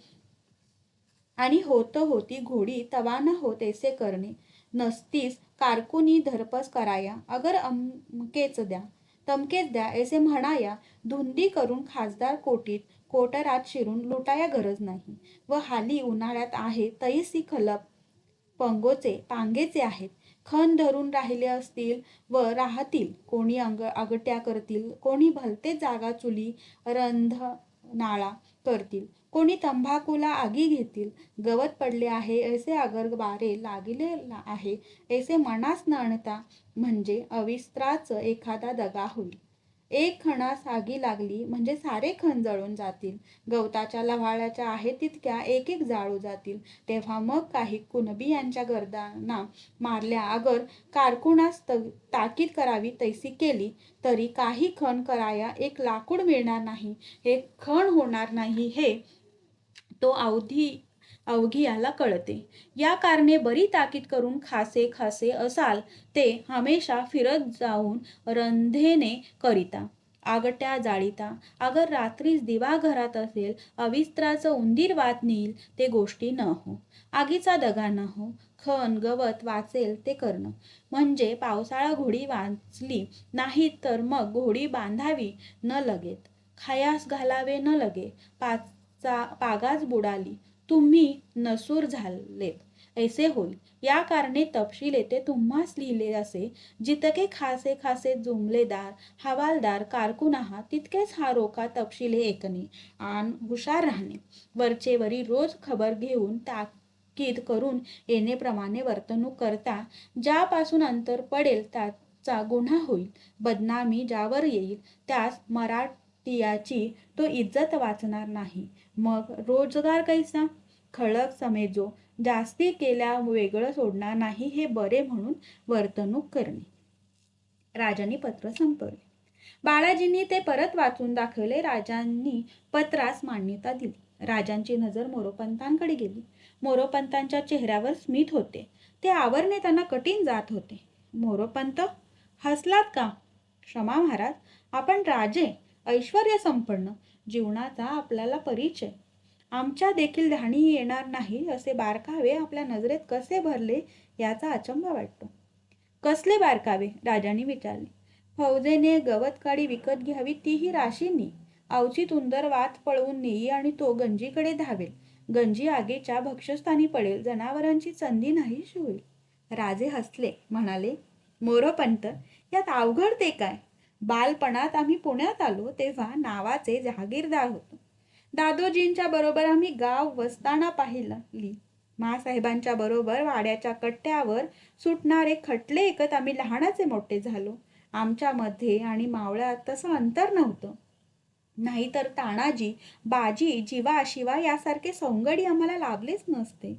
[SPEAKER 1] आणि होती घोडी तवा न होत ऐसे करणे. नसतीस कारकुनी धरपस कराया अगर अमकेच द्या तमकेच द्या ऐसे म्हणाया. धुंदी करून खासदार कोटीत कोटरात शिरून लुटाया गरज नाही. व हाली उन्हाळ्यात आहे तैसी खलप पांगेचे आहेत. खण धरून राहिले असतील व राहतील. कोणी अगट्या करतील, कोणी भलते जागा चुली रंधनाळा करतील, कोणी तंबाखूला आगी घेतील. गवत पडले आहे ऐसे अगर बारे लागिले आहे ऐसे मनास न आणता म्हणजे अविस्त्राच एखादा दगा होईल. एक खणास आगी लागली म्हणजे सारे खण जळून जातील. गवताच्या लव्हाळ्याच्या आहे तितक्या एक एक जाळू जातील. तेव्हा मग काही कुणबी यांच्या गर्दाना मारल्या अगर कारकुनास ताकीद करावी तैसी केली तरी काही खण कराया एक लाकूड मिळणार नाही. हे खण होणार नाही हे तो अवघी याला कळते. या कारणे बरी ताकीद करून खासे असाल ते हमेशा फिरत जाऊन रंधेने करिता आगट्या जाळीता. अगर रात्रीस दिवा घरात असेल अविस्त्राचं उंदीर वात नेईल ते गोष्टी न हो. आगीचा दगा न हो. खण गवत वाचेल ते करणं म्हणजे पावसाळा घोडी वाचली नाही तर मग घोडी बांधावी न लगेत, खायास घालावे न लगे. पागाच बुडाली तुम्ही नसूर झालेत ऐसे होईल. या कारणे तपशील येथे तुम्हास लिहिले असे. जितके खासे जुमलेदार हवालदार कारकून आहात तितकेच हा रोका तपशिले ऐकणे आण हुशार राहणे. वरचे वरी रोज खबर घेऊन ताकीद करून येणेप्रमाणे वर्तणूक करता ज्यापासून अंतर पडेल त्याचा गुन्हा होईल. बदनामी ज्यावर येईल त्यास मराठियाची तो इज्जत वाचणार नाही. मग रोजगार कैसा? खळक समेजो. जास्ती केल्या वेगळं सोडणार नाही हे बरे म्हणून वर्तणूक करणे. राजांनी पत्र संपवले. बाळाजींनी ते परत वाचून दाखवले. राजांनी पत्रास मान्यता दिली. राजांची नजर मोरोपंतांकडे गेली. मोरोपंतांच्या चेहऱ्यावर स्मित होते. ते आवरणे त्यांना कठीण जात होते. मोरोपंत हसलात का? क्षमा महाराज, आपण राजे, ऐश्वर्य संपन्न, जीवनाचा आपल्याला परिचय. आमच्या देखील ध्यानी येणार नाही असे बारकावे आपल्या नजरेत कसे भरले याचा अचंबा वाटतो. कसले बारकावे? राजांनी विचारले. फौजेने गवतकाडी विकत घ्यावी तीही राशींनी. अवचित उंदर वात पळवून नेई आणि तो गंजीकडे धावेल. गंजी आगीच्या भक्ष्यस्थानी पडेल. जनावरांची संधी नाहीशी होईल. राजे हसले, म्हणाले, मोरोपंत, यात अवघड ते काय? बालपणात आम्ही पुण्यात आलो तेव्हा नावाचे जहागीरदार होतो. दादोजींच्या बरोबर आम्ही गाव वस्ताना पाहिली. मासाहेबांच्या बरोबर वाड्याच्या कट्ट्यावर सुटणारे खटले ऐकत आम्ही लहानाचे मोठे झालो. आमच्यामध्ये आणि मावळ्यात तसं अंतर नव्हतं. नाहीतर तानाजी, बाजी, जिवा, शिवा यासारखे सौंगडी आम्हाला लाभलेच नसते.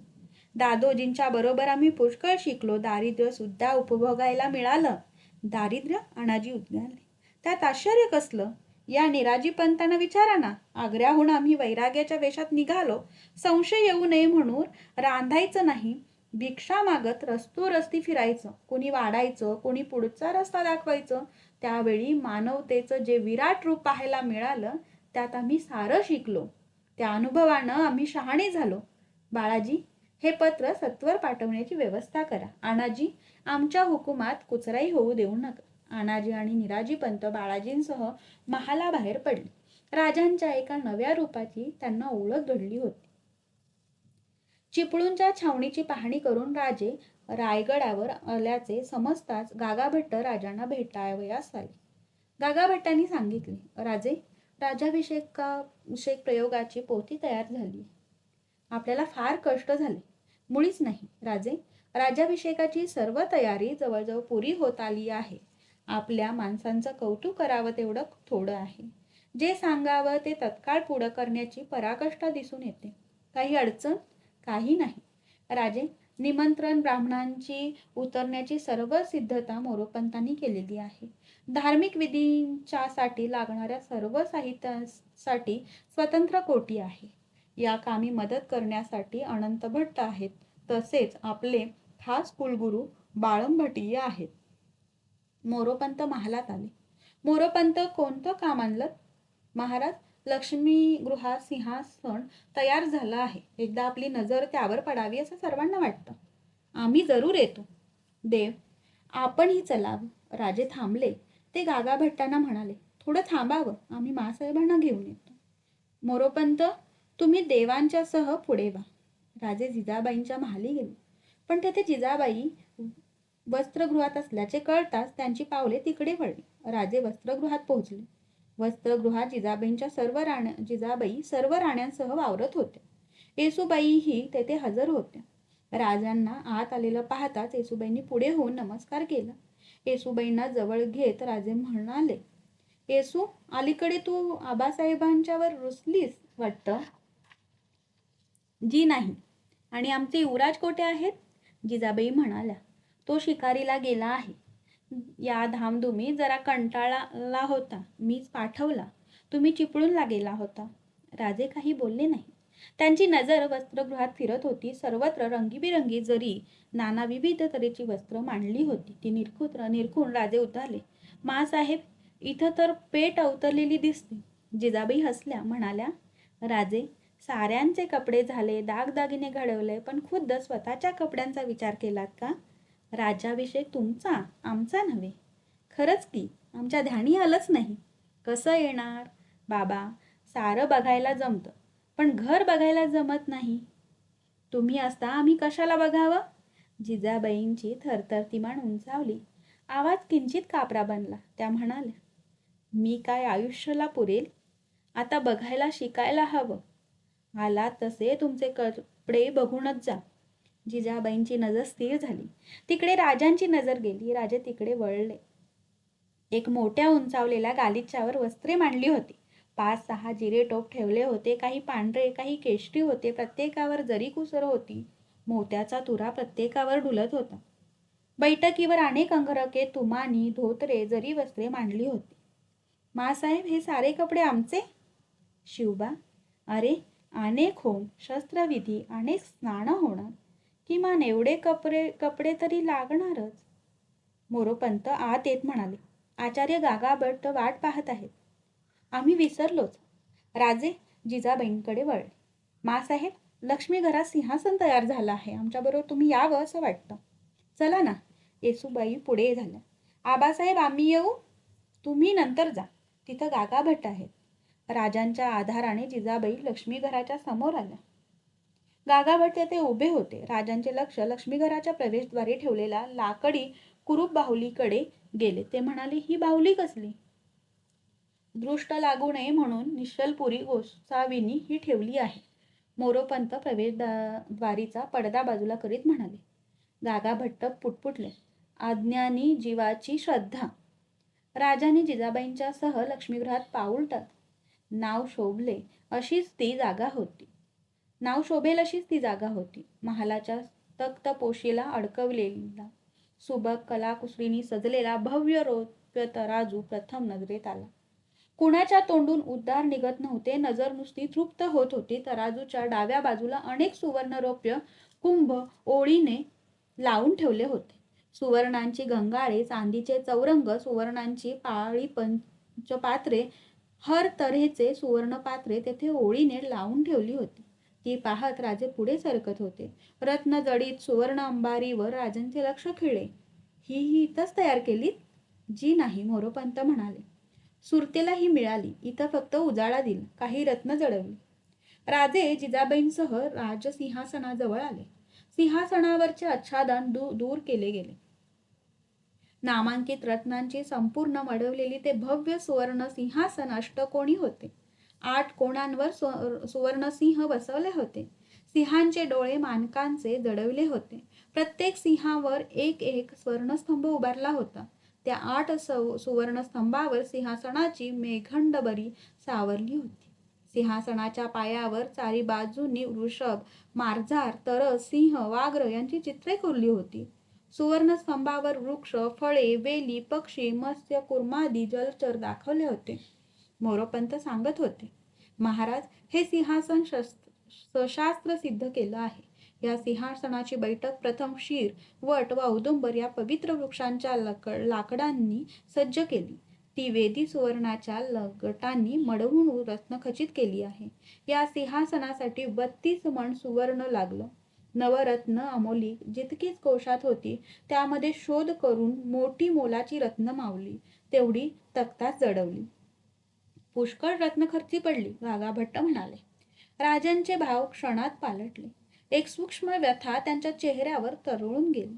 [SPEAKER 1] दादोजींच्या बरोबर आम्ही पुष्कळ शिकलो. दारिद्र्य सुद्धा उपभोगायला मिळालं. दारिद्र्य? अनाजी उद्गारले. त्यात आश्चर्य कसलं? या निराजी पंतांना विचारा ना. आग्र्याहून आम्ही वैराग्याच्या वेशात निघालो. संशय येऊ नये म्हणून रांधायचं नाही, भिक्षा मागत रस्ती फिरायचं. कोणी वाढायचं, कोणी पुढचा रस्ता दाखवायचं. त्यावेळी मानवतेचं जे विराट रूप पाहायला मिळालं त्यात आम्ही सारं शिकलो. त्या अनुभवानं आम्ही शहाणे झालो. बाळाजी, हे पत्र सत्वर पाठवण्याची व्यवस्था करा. अनाजी, आमच्या हुकुमात कुचराई होऊ देऊ नका. अनाजी आणि निराजी पंत बाळाजींसह महालाबाहेर पडले. राजांच्या एका नव्या रूपाची त्यांना ओळख घडली होती. चिपळूणच्या छावणीची पाहणी करून राजे रायगडावर आल्याचे समजताच गागाभट्ट राजांना भेटावयास आले. गागाभट्टांनी सांगितले, राजे, राजाभिषेक प्रयोगाची पोथी तयार झाली. आपल्याला फार कष्ट झाले. मुळीच नाही राजे, राज्याभिषेकाची सर्व तयारी जवळजवळ पुरी होत आली आहे. आपल्या माणसांचं कौतुक करावं तेवढं थोडं आहे. जे सांगावं ते तत्काळ पुढं करण्याची पराकाष्ठा दिसून येते. काही अडचण? काही नाही. राजे, निमंत्रण ब्राह्मणांची उतरण्याची सर्व सिद्धता मोरोपंतांनी केलेली आहे. धार्मिक विधींच्यासाठी लागणाऱ्या सर्व साहित्यासाठी स्वतंत्र कोठी आहे. या कामी मदत करण्यासाठी अनंत भट्ट आहेत. तसेच आपले खास कुलगुरू बाळंभटीय आहेत. मोरोपंत महालात आले. मोरोपंत, कोणतं काम आणलं? महाराज, लक्ष्मीगृहात सिंहासन तयार झालं आहे. एकदा आपली नजर त्यावर पडावी असं सर्वांना वाटतं. आम्ही जरूर येतो. देव, आपणही चलावं. राजे थांबले. ते गागाभट्टांना म्हणाले, थोडं थांबावं, आम्ही मासाहेबांना घेऊन येतो. मोरोपंत, तुम्ही देवांच्या सह पुढे व्हा. राजे जिजाबाईंच्या महाली गेले. पण तेथे जिजाबाई वस्त्रगृहात असल्याचे कळताच त्यांची पावले तिकडे वळली. राजे वस्त्रगृहात पोहोचले. वस्त्रगृहात जिजाबाई सर्व राण्यांसह वावरत होत्या. येसूबाईही तेथे हजर होत्या. राजांना आत आलेलं पाहताच येसूबाईंनी पुढे होऊन नमस्कार केला. येसूबाईंना जवळ घेत राजे म्हणाले, येसू, अलीकडे तू आबासाहेबांच्यावर रुसलीस वाटतं. जी नाही. आणि आमचे युवराज कोठे आहेत? जिजाबाई म्हणाल्या, तो शिकारीला गेला आहे. या धामधुमीत जरा कंटाळला होता. मीच पाठवला. तुम्ही चिपळूणला गेला होता. राजे काही बोलले नाही. त्यांची नजर वस्त्रगृहात फिरत होती. सर्वत्र रंगीबिरंगी जरी नाना विविध तऱ्हेची वस्त्र मांडली होती. ती निरखून राजे उद्गारले, मासाहेब, इथं तर पेट अवतरलेली दिसते. जिजाबाई हसल्या, म्हणाल्या, राजे, साऱ्यांचे कपडे झाले, दागदागिने घडवले, पण खुद्द स्वतःच्या कपड्यांचा विचार केलात का? राज्याभिषेक तुमचा, आमचा नव्हे. खरंच की, आमच्या ध्यानी आलंच नाही. कसं येणार? बाबा, सारं बघायला जमतं, पण घर बघायला जमत नाही. तुम्ही असता आम्ही कशाला बघावं? जिजाबाईंची थरथरती मान उंचावली. आवाज किंचित कापरा बनला. त्या म्हणाल्या, मी काय आयुष्याला पुरेल? आता बघायला शिकायला हवं. आला तसे तुमचे कपडे बघूनच जा. जिजाबाईंची नजर स्थिर झाली. तिकडे राजांची नजर गेली. राजे तिकडे वळले. एक मोठ्या उंचावलेल्या गालिच्यावर वस्त्रे मांडली होती. 5-6 जिरे टोप ठेवले होते. काही पांढरे, काही केशरी होते. प्रत्येकावर जरी कुसर होती. मोत्याचा तुरा प्रत्येकावर डुलत होता. बैठकीवर अनेक अंगरखे, तुमानी, धोतरे, जरी वस्त्रे मांडली होती. मासाहेब, हे सारे कपडे आमचे? शिवबा, अरे, अनेक होम, शस्त्रविधी, अनेक स्नानं होणार. किमान एवढे कपडे तरी लागणारच. मोरोपंत आत येत म्हणाले, आचार्य गागाभट्ट वाट पाहत आहेत. आम्ही विसरलोच. राजे जिजाबाईंकडे वळले. मासाहेब, लक्ष्मी घरात सिंहासन तयार झालं आहे. आमच्याबरोबर तुम्ही यावं असं वाटतं. चला ना. येसूबाई पुढे झाल्या. आबासाहेब, आम्ही येऊ? तुम्ही नंतर जा, तिथं गागा भट्ट आहेत. राजांच्या आधाराने जिजाबाई लक्ष्मी घराच्या समोर आल्या. गागा भट्ट तेथे उभे होते. राजांचे लक्ष लक्ष्मीघराच्या प्रवेशद्वारी ठेवलेल्या लाकडी कुरूप बाहुलीकडे गेले. ते म्हणाले, ही बाहुली कसली? दृष्ट लागू नये म्हणून निश्चलपुरी गोसावींनी ही ठेवली आहे. मोरोपंत प्रवेशद्वारीचा पडदा बाजूला करीत म्हणाले. गागा भट्ट पुटपुटले, आज्ञानी जीवाची श्रद्धा. राजाने जिजाबाईंच्या सह लक्ष्मीगृहात पाऊल टाकले. नाव शोभेल अशीच ती जागा होती. महालाच्या तख्तपोशीला अडकवलेला सुबक कलाकुसरीने सजलेला भव्य रौप्य तराजू प्रथम नजरेत आला. कुणाच्या तोंडून उद्गार निघत नव्हते. नजर नुसती तृप्त होत होती. तराजूच्या डाव्या बाजूला अनेक सुवर्ण रौप्य कुंभ ओळीने लावून ठेवले होते. सुवर्णांची गंगाळे, चांदीचे चौरंग, सुवर्णांची पाळी पंचपात्रे, हर तऱ्हेचे सुवर्णपात्रे तेथे ओळीने लावून ठेवली होती. ती पाहत राजे पुढे सरकत होते. रत्नजडित सुवर्ण अंबारीवर राजांचे लक्ष खिळले. ही इथंच तयार केलीत? जी नाही, मोरोपंत म्हणाले. सुरतेला ही मिळाली. इथं फक्त उजाळा दिला, काही रत्न जडवली. राजे जिजाबाईंसह राजसिंहासनाजवळ आले. सिंहासनावरचे आच्छादन दूर केले गेले. नामांकित रत्नांची संपूर्ण मडवलेली ते भव्य सुवर्ण सिंहासन अष्टकोनी होते. 8 कोणांवर सुवर्णसिंह बसवले होते. सिंहांचे डोळे माणकांचे जडवले होते. प्रत्येक सिंहावर एक स्वर्णस्तंभ उभारला होता. त्या 8 सुवर्णस्तंभावर सिंहासनाची मेघंडबरी सावरली होती. सिंहासनाच्या पायावर चारी बाजूंनी वृषभ, मार्जार, तरस, सिंह, वाघ्र यांची चित्रे कोरली होती. सुवर्णस्तंभावर वृक्ष, फळे, वेली, पक्षी, मत्स्य, कुर्मादी जलचर दाखवले होते. मोरोपंत सांगत होते, महाराज, हे सिंहासन सशास्त्र सिद्ध केलं आहे. या सिंहासनाची बैठक प्रथम शीर, वट व औदुंबर या पवित्र वृक्षांच्या लाकडांनी सज्ज केली. ती वेदी सुवर्णाच्या लगटांनी मडवून रत्नखचित केली आहे. या सिंहासनासाठी 32 मण सुवर्ण लागलं. नवरत्न अमोलिक जितकीच कोशात होती त्यामध्ये शोध करून मोठी मोलाची रत्न मावली. तेवढी तख्तात जडवली. पुष्कळ रत्न खर्ची पडली, गागा भट्ट म्हणाले. राजांचे भाव क्षणात पालटले. एक सूक्ष्म व्यथा त्यांच्या चेहऱ्यावर तरळून गेली.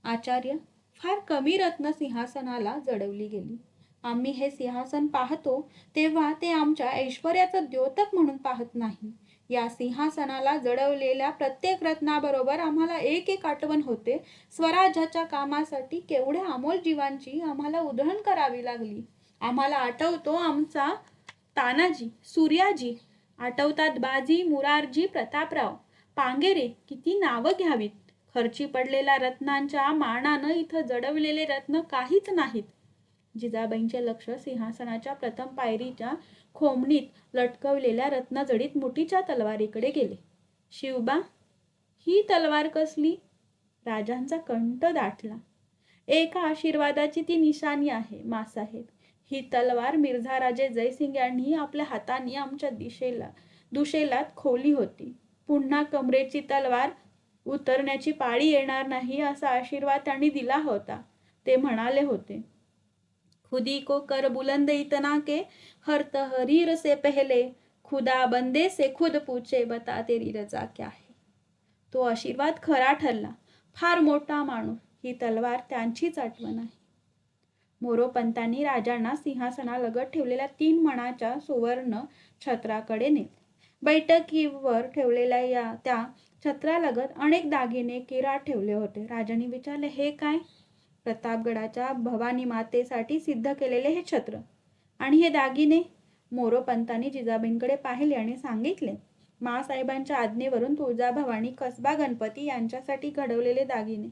[SPEAKER 1] आचार्य, फार कमी रत्न सिंहासनाला जडवली गेली. आम्ही हे सिंहासन पाहतो तेव्हा ते आमच्या ऐश्वर्याचं द्योतक म्हणून पाहत नाही. या सिंहासनाला जडवलेल्या प्रत्येक रत्नाबरोबर आम्हाला एक आठवण होते. स्वराज्याच्या कामासाठी केवढ्या अमोल जीवांची आम्हाला उधळण करावी लागली. आम्हाला आठवतो आमचा तानाजी, सूर्याजी, आठवतात बाजी, मुरारजी, प्रतापराव, पांगेरे. किती नावं घ्यावीत. खर्ची पडलेल्या रत्नांच्या मानानं इथं जडवलेले रत्न काहीच नाहीत. जिजाबाईंचे लक्ष सिंहासनाच्या प्रथम पायरीच्या खोमणीत लटकवलेल्या रत्नजडीत मुठीच्या तलवारीकडे गेले. शिवबा, ही तलवार कसली? राजांचा कंठ दाटला. एका आशीर्वादाची ती निशाणी आहे मासाहेब. ही तलवार मिर्झा राजे जयसिंग यांनी आपल्या हाताने आमच्या दुशेलात खोली होती. पुन्हा कमरेची तलवार उतरण्याची पाळी येणार नाही असा आशीर्वाद त्यांनी दिला होता. ते म्हणाले होते, खुदी को कर बुलंद इतना के हर तहरीर से पहले खुदा बंदे से खुद पूछे बता तेरी रजा क्या है. तो आशीर्वाद खरा ठरला. फार मोठा माणूस. ही तलवार त्यांचीच आठवण आहे. मोरोपंतांनी राजांना सिंहासनालगत ठेवलेल्या 3 मणाच्या सुवर्ण छत्राकडे नेले. बैठकीवर ठेवलेल्या त्या छत्रालगत अनेक दागिने किरात ठेवले होते. राजांनी विचारले, हे काय? प्रतापगडाच्या भवानी मातेसाठी सिद्ध केलेले हे छत्र आणि हे दागिने. मोरोपंतांनी जिजाबाईंकडे पाहिले आणि सांगितले, मासाहेबांच्या आज्ञेवरून तुळजाभवानी, कसबा गणपती यांच्यासाठी घडवलेले दागिने.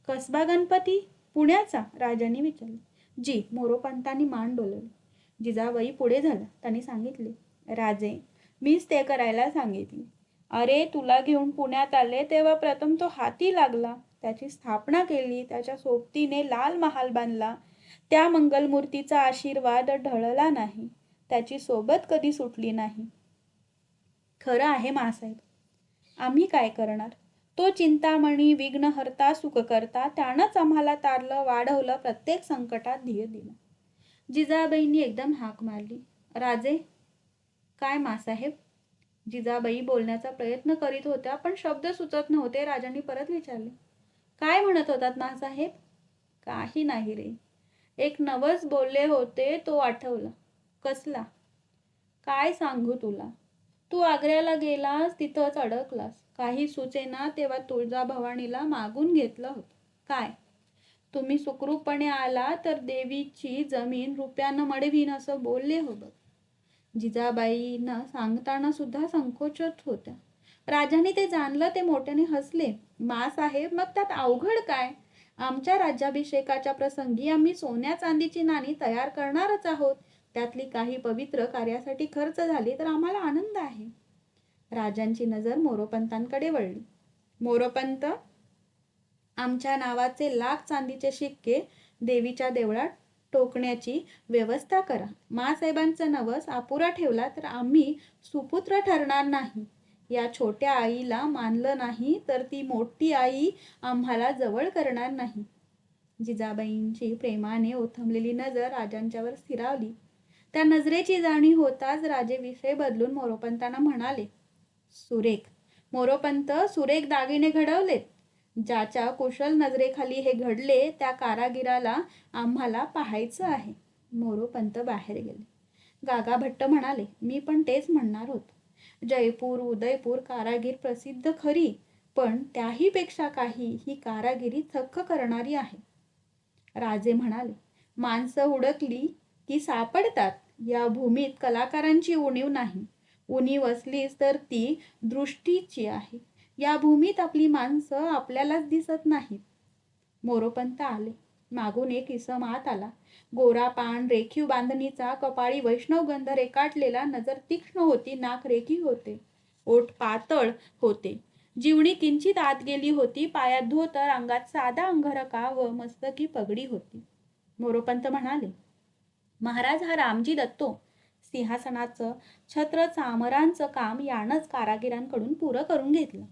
[SPEAKER 1] कसबा गणपती पुण्याचा? राजांनी विचारले. जी. मोरोपंतांनी मान डोलवली. जिजाबाई पुढे झाल्या. त्यांनी सांगितले, राजे, मीच ते करायला सांगितले. अरे, तुला घेऊन पुण्यात आले तेव्हा प्रथम तो हाती लागला. त्याची स्थापना केली. त्याच्या सोबतीने लाल महाल बांधला. त्या मंगलमूर्तीचा आशीर्वाद ढळला नाही. त्याची सोबत कधी सुटली नाही. खरं आहे मासाहेब. आम्ही काय करणार? तो चिंतामणी, विघ्नहर्ता, सुखकर्ता, त्यानंच आम्हाला तारलं, वाढवलं, प्रत्येक संकटात धीर दिला. जिजाबाईंनी एकदम हाक मारली, राजे. काय मासाहेब? जिजाबाई बोलण्याचा प्रयत्न करीत होत्या, पण शब्द सुचत नव्हते. राजांनी परत विचारले, काय म्हणत होतात मासाहेब? काही नाही रे. एक नवस बोलले होते तो आठवला. कसला? काय सांगू तुला. तू आग्र्याला गेलास, तिथंच अडकलास. काही सुचेना तेव्हा तुळजाभवानीला मागून घेतलं होतं. काय? तुम्ही सुखरूपपणे आला तर देवीची जमीन रुपयानं मडवीन असं बोलले हो बघ. जिजाबाईंना सांगताना सुद्धा संकोचत होत्या. राजाने ते जाणलं. ते मोठ्याने हसले. मासाहेब, मग त्यात अवघड काय? आमच्या राज्याभिषेकाच्या प्रसंगी आम्ही सोन्या चांदीची नाणी तयार करणारच आहोत. त्यातली काही पवित्र कार्यासाठी खर्च झाली तर आम्हाला आनंद आहे. राजांची नजर मोरोपंतांकडे वळली. मोरोपंत, आमच्या नावाचे लाख चांदीचे शिक्के देवीच्या देवळात टोकण्याची व्यवस्था करा. मासाहेबांचा नवस अपुरा ठेवला तर आम्ही सुपुत्र ठरणार नाही. या छोट्या आईला मानलं नाही तर ती मोठी आई आम्हाला जवळ करणार नाही. जिजाबाईंची प्रेमाने ओथंबलेली नजर राजांच्यावर स्थिरावली. त्या नजरेची जाणीव होताच राजे विषय बदलून मोरोपंतांना म्हणाले, सुरेख. मोरोपंत, सुरेख दागिने घडवलेत. ज्याच्या कुशल नजरेखाली हे घडले त्या कारागिराला आम्हाला पाहायचं आहे. मोरोपंत बाहेर गेले. गागा भट्ट म्हणाले, मी पण तेच म्हणणार होतो. जयपूर, उदयपूर कारागीर प्रसिद्ध खरी, पण त्याहीपेक्षा काही ही कारागिरी थक्क करणारी आहे. राजे म्हणाले, माणसं हुडकली की सापडतात. या भूमीत कलाकारांची उणीव नाही. उणीव असलीच तर ती दृष्टीची आहे. या भूमीत आपली माणसं आपल्यालाच दिसत नाहीत. मोरोपंत आले. मागून एक इसम आत आला. गोरा पान, रेखीव बांधणीचा, कपाळी वैष्णवगंध रेखाटलेला, नजर तीक्ष्ण होती, नाक रेखीव होते, ओठ पातळ होते, जीवणी किंचित आत गेली होती. पायात धोतर, अंगात साधा अंगरखा व मस्तकी पगडी होती. मोरोपंत म्हणाले, महाराज, हा रामजी दत्तो. सिंहासनाचं छत्र चामरांचं काम यानंच कारागिरांकडून पुरं करून घेतलं.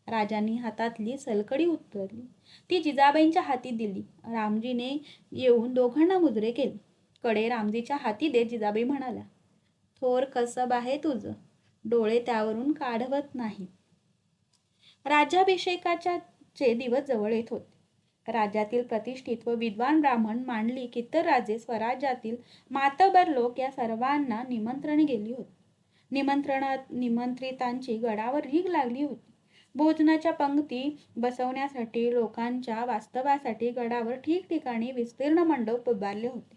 [SPEAKER 1] राजांनी हातातली सलकडी उतरली. ती जिजाबाईंच्या हाती दिली. रामजीने येऊन दोघांना मुजरे केले. कडे रामजीच्या हाती देत जिजाबाई म्हणाल्या, थोर कसब आहे तुझं. डोळे त्यावरून काढवत नाही. राज्याभिषेकाचे दिवस जवळ येत होते. राज्यातील प्रतिष्ठित व विद्वान ब्राह्मण, मांडलिक, इतर राजे, स्वराज्यातील मातबर लोक या सर्वांना निमंत्रण गेली होती. निमंत्रितांची गडावर रीघ लागली होती. भोजनाच्या पंक्ती बसवण्यासाठी, लोकांच्या वास्तव्यासाठी गडावर ठिकठिकाणी विस्तीर्ण मंडप उभारले होते.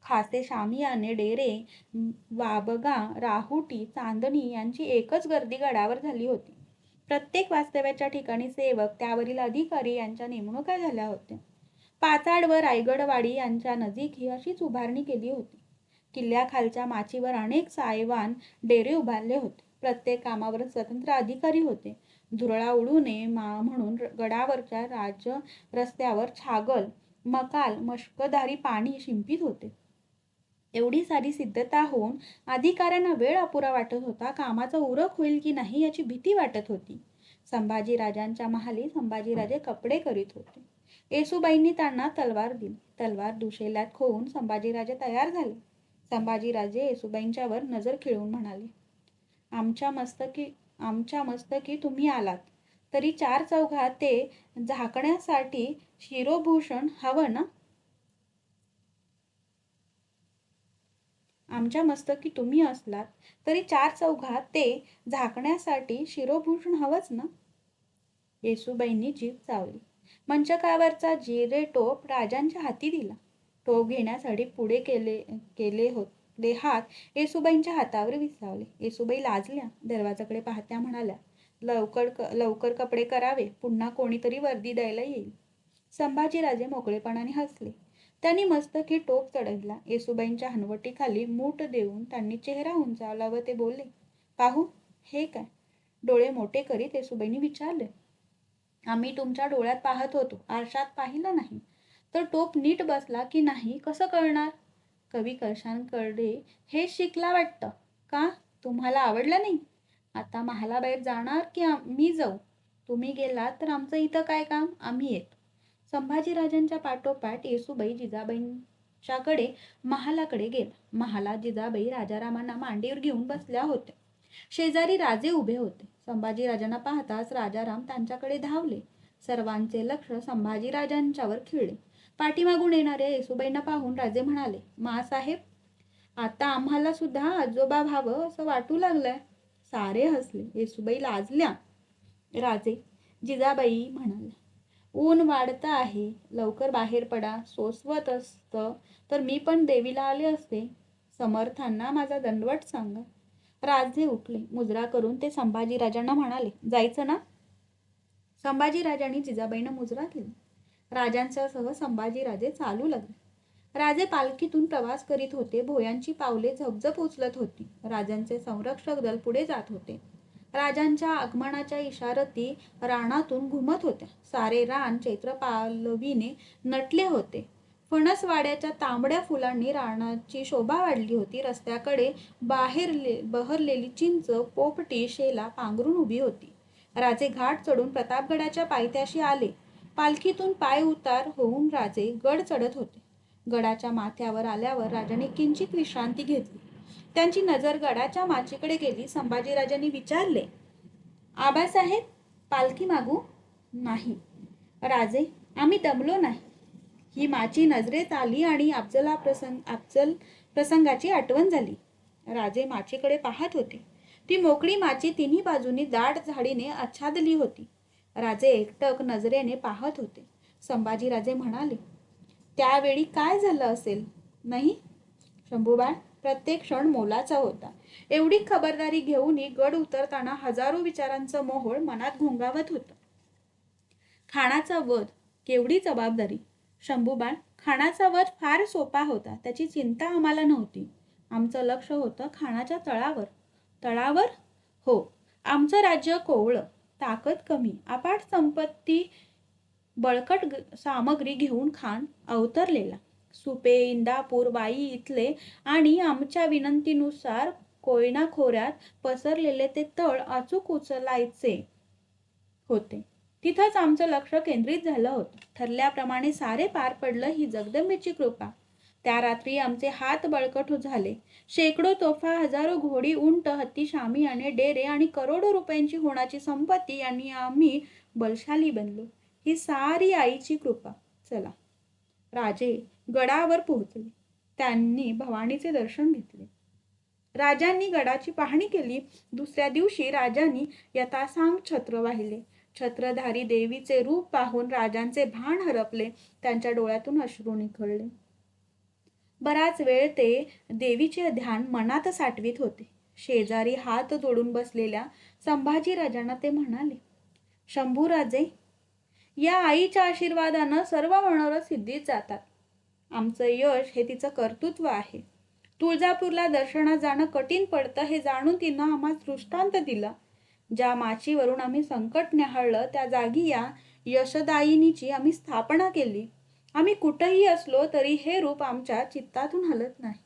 [SPEAKER 1] खासे शामियाने, डेरे, वाबगा, राहुटी, चांदणी यांची एकच गर्दी गडावर झाली होती. प्रत्येक वास्तव्याच्या ठिकाणी सेवक, त्यावरील अधिकारी यांच्या नेमणुका झाल्या होत्या. पाचाड व रायगडवाडी यांच्या नजीक ही अशीच उभारणी केली होती. किल्ल्याखालच्या माचीवर अनेक सायवान डेरे उभारले होते. प्रत्येक कामावर स्वतंत्र अधिकारी होते. धुरळा उडू नये म्हणून गडावरच्या राज रस्त्यावर छागल, मकाल, मशकधारी पाणी शिंपीत होते. एवढी सारी सिद्धता होऊन अधिकाऱ्यांना वेळ अपुरा वाटत होता. कामाचा उरक होईल की नाही याची भीती वाटत होती. संभाजीराजांच्या महाली संभाजीराजे कपडे करीत होते. येसूबाईंनी त्यांना तलवार दिली. तलवार दुशेल्यात खोवून संभाजीराजे तयार झाले. संभाजीराजे येसूबाईंच्यावर नजर खिळून म्हणाले, आमच्या मस्तकी तुम्ही आलात तरी चार चौघात ते झाकण्यासाठी शिरोभूषण हवं ना? आमच्या मस्तकी तुम्ही असलात तरी चार चौघात ते झाकण्यासाठी शिरोभूषण हवंच ना? येसूबाईंनी जीभ चावली. मंचकावरचा जिरे टोप राजांच्या हाती दिला. टोप घेण्यासाठी पुढे केले हात येसूबाईंच्या हातावर विसावले. येसूबाई लाजल्या. दरवाजाकडे पाहत्या म्हणाल्या, लवकर कपडे करावे, पुन्हा कोणीतरी वर्दी द्यायला येईल. संभाजीराजे मोकळेपणाने हसले. त्यांनी मस्तकी टोप चढविला. येसूबाईंच्या हनवटीखाली मूठ देऊन त्यांनी चेहरा उंचावला व ते बोलले, पाहू, हे काय? डोळे मोठे करीत येसूबाईंनी विचारले, आम्ही तुमच्या डोळ्यात पाहत होतो, आरशात पाहिलं नाही. तर टोप नीट बसला की नाही कसं कळणार? कवी कशांकडे हे शिकला वाटतं. का? तुम्हाला आवडलं नाही? आता महालाबाहेर जाणार की मी जाऊ? तुम्ही गेलात तर आमचं इथं काय काम? आम्ही येतो. संभाजीराजांच्या पाठोपाठ येसूबाई जिजाबाईंच्या च्याकडे महालाकडे गेला. महालात जिजाबाई राजारामांना मांडीवर घेऊन बसल्या होत्या. शेजारी राजे उभे होते. संभाजीराजांना पाहताच राजाराम त्यांच्याकडे धावले. सर्वांचे लक्ष संभाजीराजांच्यावर खिळले. पाठीमागून येणाऱ्या येसूबाईंना पाहून राजे म्हणाले, माँसाहेब, आता आम्हाला सुद्धा आजोबा व्हावं असं वाटू लागलंय. सारे हसले. येसूबाई लाजल्या. राजे जिजाबाई म्हणाले, ऊन वाढतं आहे, लवकर बाहेर पडा. सोसवत असतं तर मी पण देवीला आले असते. समर्थांना माझा दंडवत सांगा. राजे उठले. मुजरा करून ते संभाजीराजांना म्हणाले, जायचं ना? संभाजीराजांनी जिजाबाईंना मुजरा केला. राजांच्यासह संभाजीराजे चालू लागले. राजे पालखीतून प्रवास करीत होते. भोयांची पावले झपझप उचलत होती. राजांचे संरक्षक दल पुढे जात होते. राजांच्या आगमनाच्या इशारती रानातून घुमत होत्या. सारे रान चैत्रपालवीने नटले होते. फणसवाड्याच्या तांबड्या फुलांनी रानाची शोभा वाढली होती. रस्त्याकडे बहरलेली चिंच, पोपटी, शेला पांघरून उभी होती. राजे घाट चढून प्रतापगडाच्या पायथ्याशी आले. पालखीतून पाय उतार होऊन राजे गड चढत होते. गडाच्या माथ्यावर आल्यावर राजांनी किंचित विश्रांती घेतली. त्यांची नजर गडाच्या माचीकडे गेली. संभाजीराजांनी विचारले, आबासाहेब, पालखी मागू? नाही राजे, आम्ही दमलो नाही. ही माची नजरेत आली आणि अफजल प्रसंगाची आठवण झाली. राजे माचीकडे पाहत होते. ती मोकळी माची तिन्ही बाजूनी दाट झाडीने आच्छादली होती. राजे एकटक नजरेने पाहत होते. संभाजीराजे म्हणाले, त्यावेळी काय झालं असेल नाही शंभूबाळ? प्रत्येक क्षण मोलाचा होता. एवढी खबरदारी घेऊनही गड उतरताना हजारो विचारांचं मोहोळ मनात घोंगावत होतं. खानाचा वध, केवढी जबाबदारी. शंभूबाळ, खानाचा वध फार सोपा होता. त्याची चिंता आम्हाला नव्हती. आमचं लक्ष होतं खानाच्या तळावर. तळावर? हो. आमचं राज्य कोवळं, ताकद कमी, अफाट संपत्ती, बळकट सामग्री घेऊन खान अवतरलेला. सुपे, इंदापूर, वाई इथले आणि आमच्या विनंतीनुसार कोयना खोऱ्यात पसरलेले ते तळ अचूक उचलायचे होते. तिथंच आमचं लक्ष केंद्रित झालं होतं. ठरल्याप्रमाणे सारे पार पडलं ही जगदंबेची कृपा. त्या रात्री आमचे हात बळकट झाले. शेकडो तोफा, हजारो घोडी, उंट, हत्ती, शामियाने, डेरे आणि करोडो रुपयांची होणाची संपत्ती यांनी आम्ही बलशाली बनलो. ही सारी आईची कृपा. चला. राजे गडावर पोहोचले. त्यांनी भवानीचे दर्शन घेतले. राजांनी गडाची पाहणी केली. दुसऱ्या दिवशी राजांनी यथासांग छत्र वाहिले. छत्रधारी देवीचे रूप पाहून राजांचे भान हरपले. त्यांच्या डोळ्यातून अश्रू निखळले. बराच वेळ ते देवीचे ध्यान मनात साठवीत होते. शेजारी हात जोडून बसलेल्या संभाजीराजांना ते म्हणाले, शंभूराजे, या आईच्या आशीर्वादानं सर्व मनोरथ सिद्धीत जातात. आमचं यश हे तिचं कर्तृत्व आहे. तुळजापूरला दर्शनात जाणं कठीण पडतं हे जाणून तिनं आम्हाला दृष्टांत दिला. ज्या माचीवरून आम्ही संकट न्याहाळलं त्या जागी या यशदायिनीची आम्ही स्थापना केली. आम्ही कुठंही असलो तरी हे रूप आमच्या चित्तातून हलत नाही.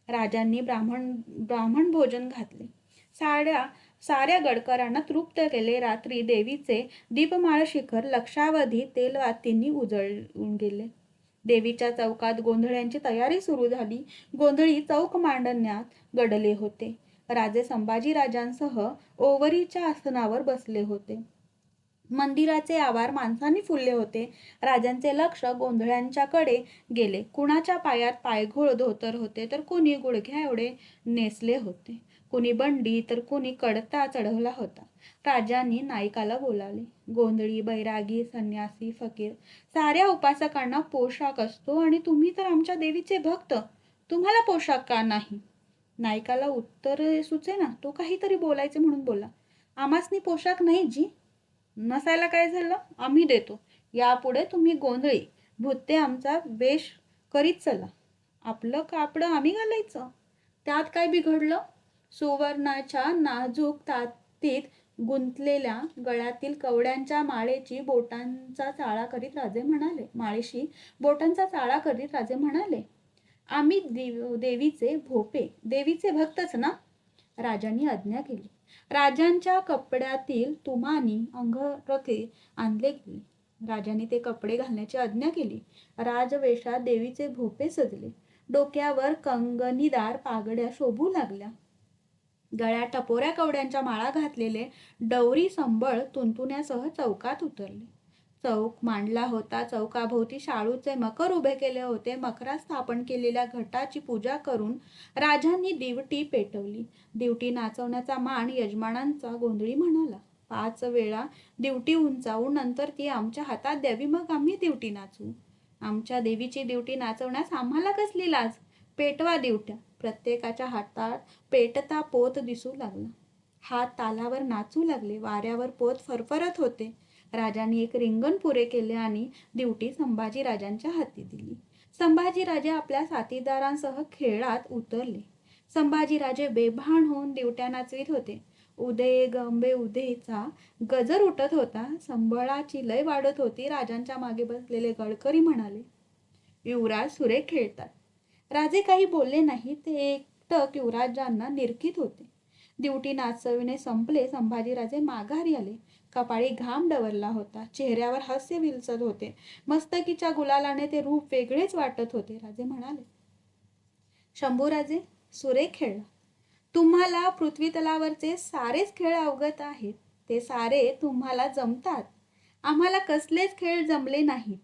[SPEAKER 1] राजांनी ब्राह्मण भोजन घातले. साऱ्या गडकरांना तृप्त केले. रात्री देवीचे दीपमाळ शिखर लक्षावधी तेलवातींनी उजळून गेले. देवीच्या चौकात गोंधळ्यांची तयारी सुरू झाली. गोंधळी चौक मांडण्यात गडले होते. राजे संभाजीराजांसह ओवरीच्या आसनावर बसले होते. मंदिराचे आवार माणसांनी फुलले होते. राजांचे लक्ष गोंधळ्यांच्याकडे गेले. कुणाच्या पायात पायघोळ धोतर होते तर कुणी गुडघ्या एवढे नेसले होते. कुणी बंडी तर कुणी कडता चढवला होता. राजांनी नाईकाला बोलावले. गोंधळी, बैरागी, संन्यासी, फकीर साऱ्या उपासकांना पोशाख असतो आणि तुम्ही तर आमच्या देवीचे भक्त, तुम्हाला पोशाख का नाही? नाईकाला उत्तर सुचेना. तो काहीतरी बोलायचे म्हणून बोला, आम्हासनी पोशाख नाही जी. नसायला काय झालं, आम्ही देतो. यापुढे तुम्ही गोंधळी भुत्ते आमचा वेश करीत चला. आपलं कापड आम्ही घालायचं, त्यात काय बिघडलं? सुवर्णाच्या नाजूक तातीत गुंतलेल्या गळ्यातील कवड्यांच्या माळेची बोटांचा चाळा करीत राजे म्हणाले, माळेशी बोटांचा चाळा करीत राजे म्हणाले, आम्ही देवीचे भोपे, देवीचे भक्तच ना? राजांनी आज्ञा केली. राजांच्या कपड्यातील तुमानी अंगरखे आणले गेले. राजाने ते कपडे घालण्याची आज्ञा केली. राजवेषात देवीचे भोपे सजले. डोक्यावर कंगनीदार पागड्या शोभू लागल्या. गळ्यात टपोऱ्या कवड्यांच्या माळा घातलेले डवरी संबळ तुंतुण्यासह चौकात उतरले. चौक मांडला होता. चौकाभोवती शाळूचे मकर उभे केले होते. मकरात स्थापन केलेल्या घटाची पूजा करून राजांनी दिवटी पेटवली. दिवटी नाचवण्याचा मान यजमानांचा गोंधळी म्हणाला. 5 वेळा दिवटी उंचावून नंतर ती आमच्या हातात द्यावी, मग आम्ही दिवटी नाचवू. आमच्या देवीची दिवटी नाचवण्यास आम्हाला कसली लाज? पेटवा दिवट्या. प्रत्येकाच्या हातात पेटता पोत दिसू लागला. हात तालावर नाचू लागले. वाऱ्यावर पोत फरफरत होते. राजांनी एक रिंगण पुरे केले आणि दिवटी संभाजीराजांच्या हाती दिली. संभाजीराजे आपल्या साथीदारांसह खेळात उतरले. संभाजीराजे बेभान होऊन दिवट्या नाचवीत होते. उदे गंबे उदेचा गजर उठत होता. संबळाची लय वाढत होती. राजांच्या मागे बसलेले गडकरी म्हणाले, युवराज सुरेख खेळतात. राजे काही बोलले नाही. ते एकटक युवराजांना निरखीत होते. दिवटी नाचविणे संपले. संभाजीराजे माघारी आले. कपाळी घाम डवरला होता. चेहऱ्यावर हास्य विलसत होते. मस्तकीच्या गुलालाने ते रूप वेगळेच वाटत होते. राजे म्हणाले, शंभूराजे, सुरेख खेळला. तुम्हाला पृथ्वीतलावरचे सारेच खेळ अवगत आहेत. ते सारे तुम्हाला जमतात. आम्हाला कसलेच खेळ जमले नाहीत.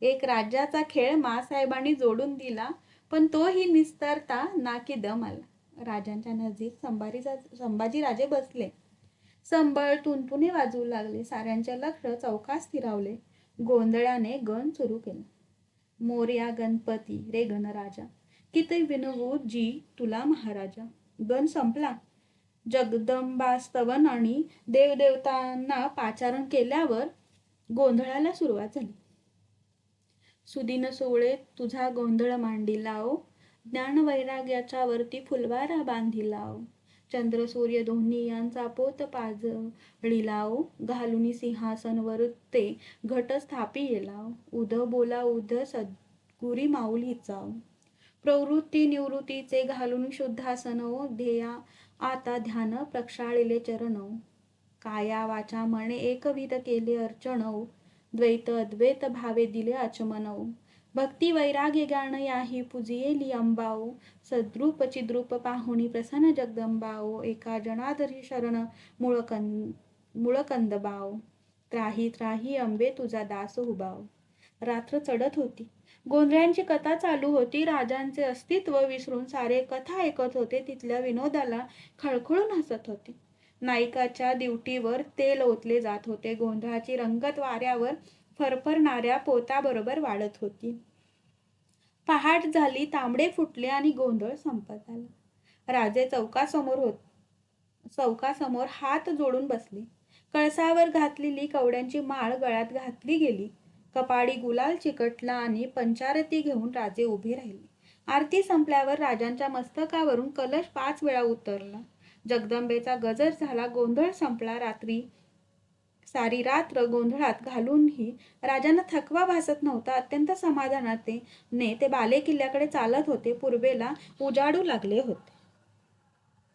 [SPEAKER 1] एक राज्याचा खेळ मासाहेबांनी जोडून दिला, पण तोही निस्तरता ना की दम आला. राजांच्या नजीक संभाजीराजे बसले. संबळ तुणतुणे वाजवू लागले. साऱ्यांचे लक्ष चौकात स्थिरावले. गोंधळाने गण सुरू केला. मोरया गणपती रे गणराजा, किती विनवू जी तुला महाराजा. गण संपला. जगदंबास्तवन आणि देवदेवतांना पाचारण केल्यावर गोंधळाला सुरुवात झाली. सुदिन सोवळे तुझा गोंधळ मांडिलाओ, ज्ञान वैराग्याच्या वरती फुलवारा बांधिलाओ. चंद्र सूर्य दोन्ही यांचा पोत पाजळिलाओ, घालुनी सिंहासन वर ते घट स्थापियेलाओ. उद बोला उद सद्गुरी माऊलीचाओ, प्रवृत्ती निवृत्तीचे घालून शुद्धासनओ. ध्येया आता ध्यान प्रक्षाळिले चरणओ, काया वाचा मने एकविध केले अर्चनओ. द्वैत अद्वैत भावे दिले आचमनओ, भक्ती वैराग्य ज्ञान याही पुजियेली अंबाओ. सद्रूप चिद्रूप पाहुणी प्रसन्न जगदंबाओ, एका जनार्दनी शरण मुळकंदबाओ. त्राही त्राही अंबे तुझा दास उभाओ. रात्र चढत होती. गोंधळ्यांची कथा चालू होती. राजांचे अस्तित्व विसरून सारे कथा ऐकत होते. तिथल्या विनोदाला खळखळून हसत होते. नायकाच्या दिवटीवर तेल ओतले जात होते. गोंधळाची रंगत वाऱ्यावर फरफरणाऱ्या पोताबरोबर वाढत होती. पहाट झाली. तांबडे फुटले आणि गोंधळ संपत आला. राजे चौकासमोर हात जोडून बसले. कळसावर घातलेली कवड्यांची माळ गळ्यात घातली गेली. कपाळी गुलाल चिकटला आणि पंचारती घेऊन राजे उभे राहिले. आरती संपल्यावर राजांच्या मस्तकावरून कलश 5 वेळा उतरला. जगदंबेचा गजर झाला. गोंधळ संपला. सारी रात्र गोंधळात घालूनही राजांना थकवा भासत नव्हता. अत्यंत समाधानाने ते बालेकिल्ल्याकडे चालत होते. पूर्वेला उजाडू लागले होते.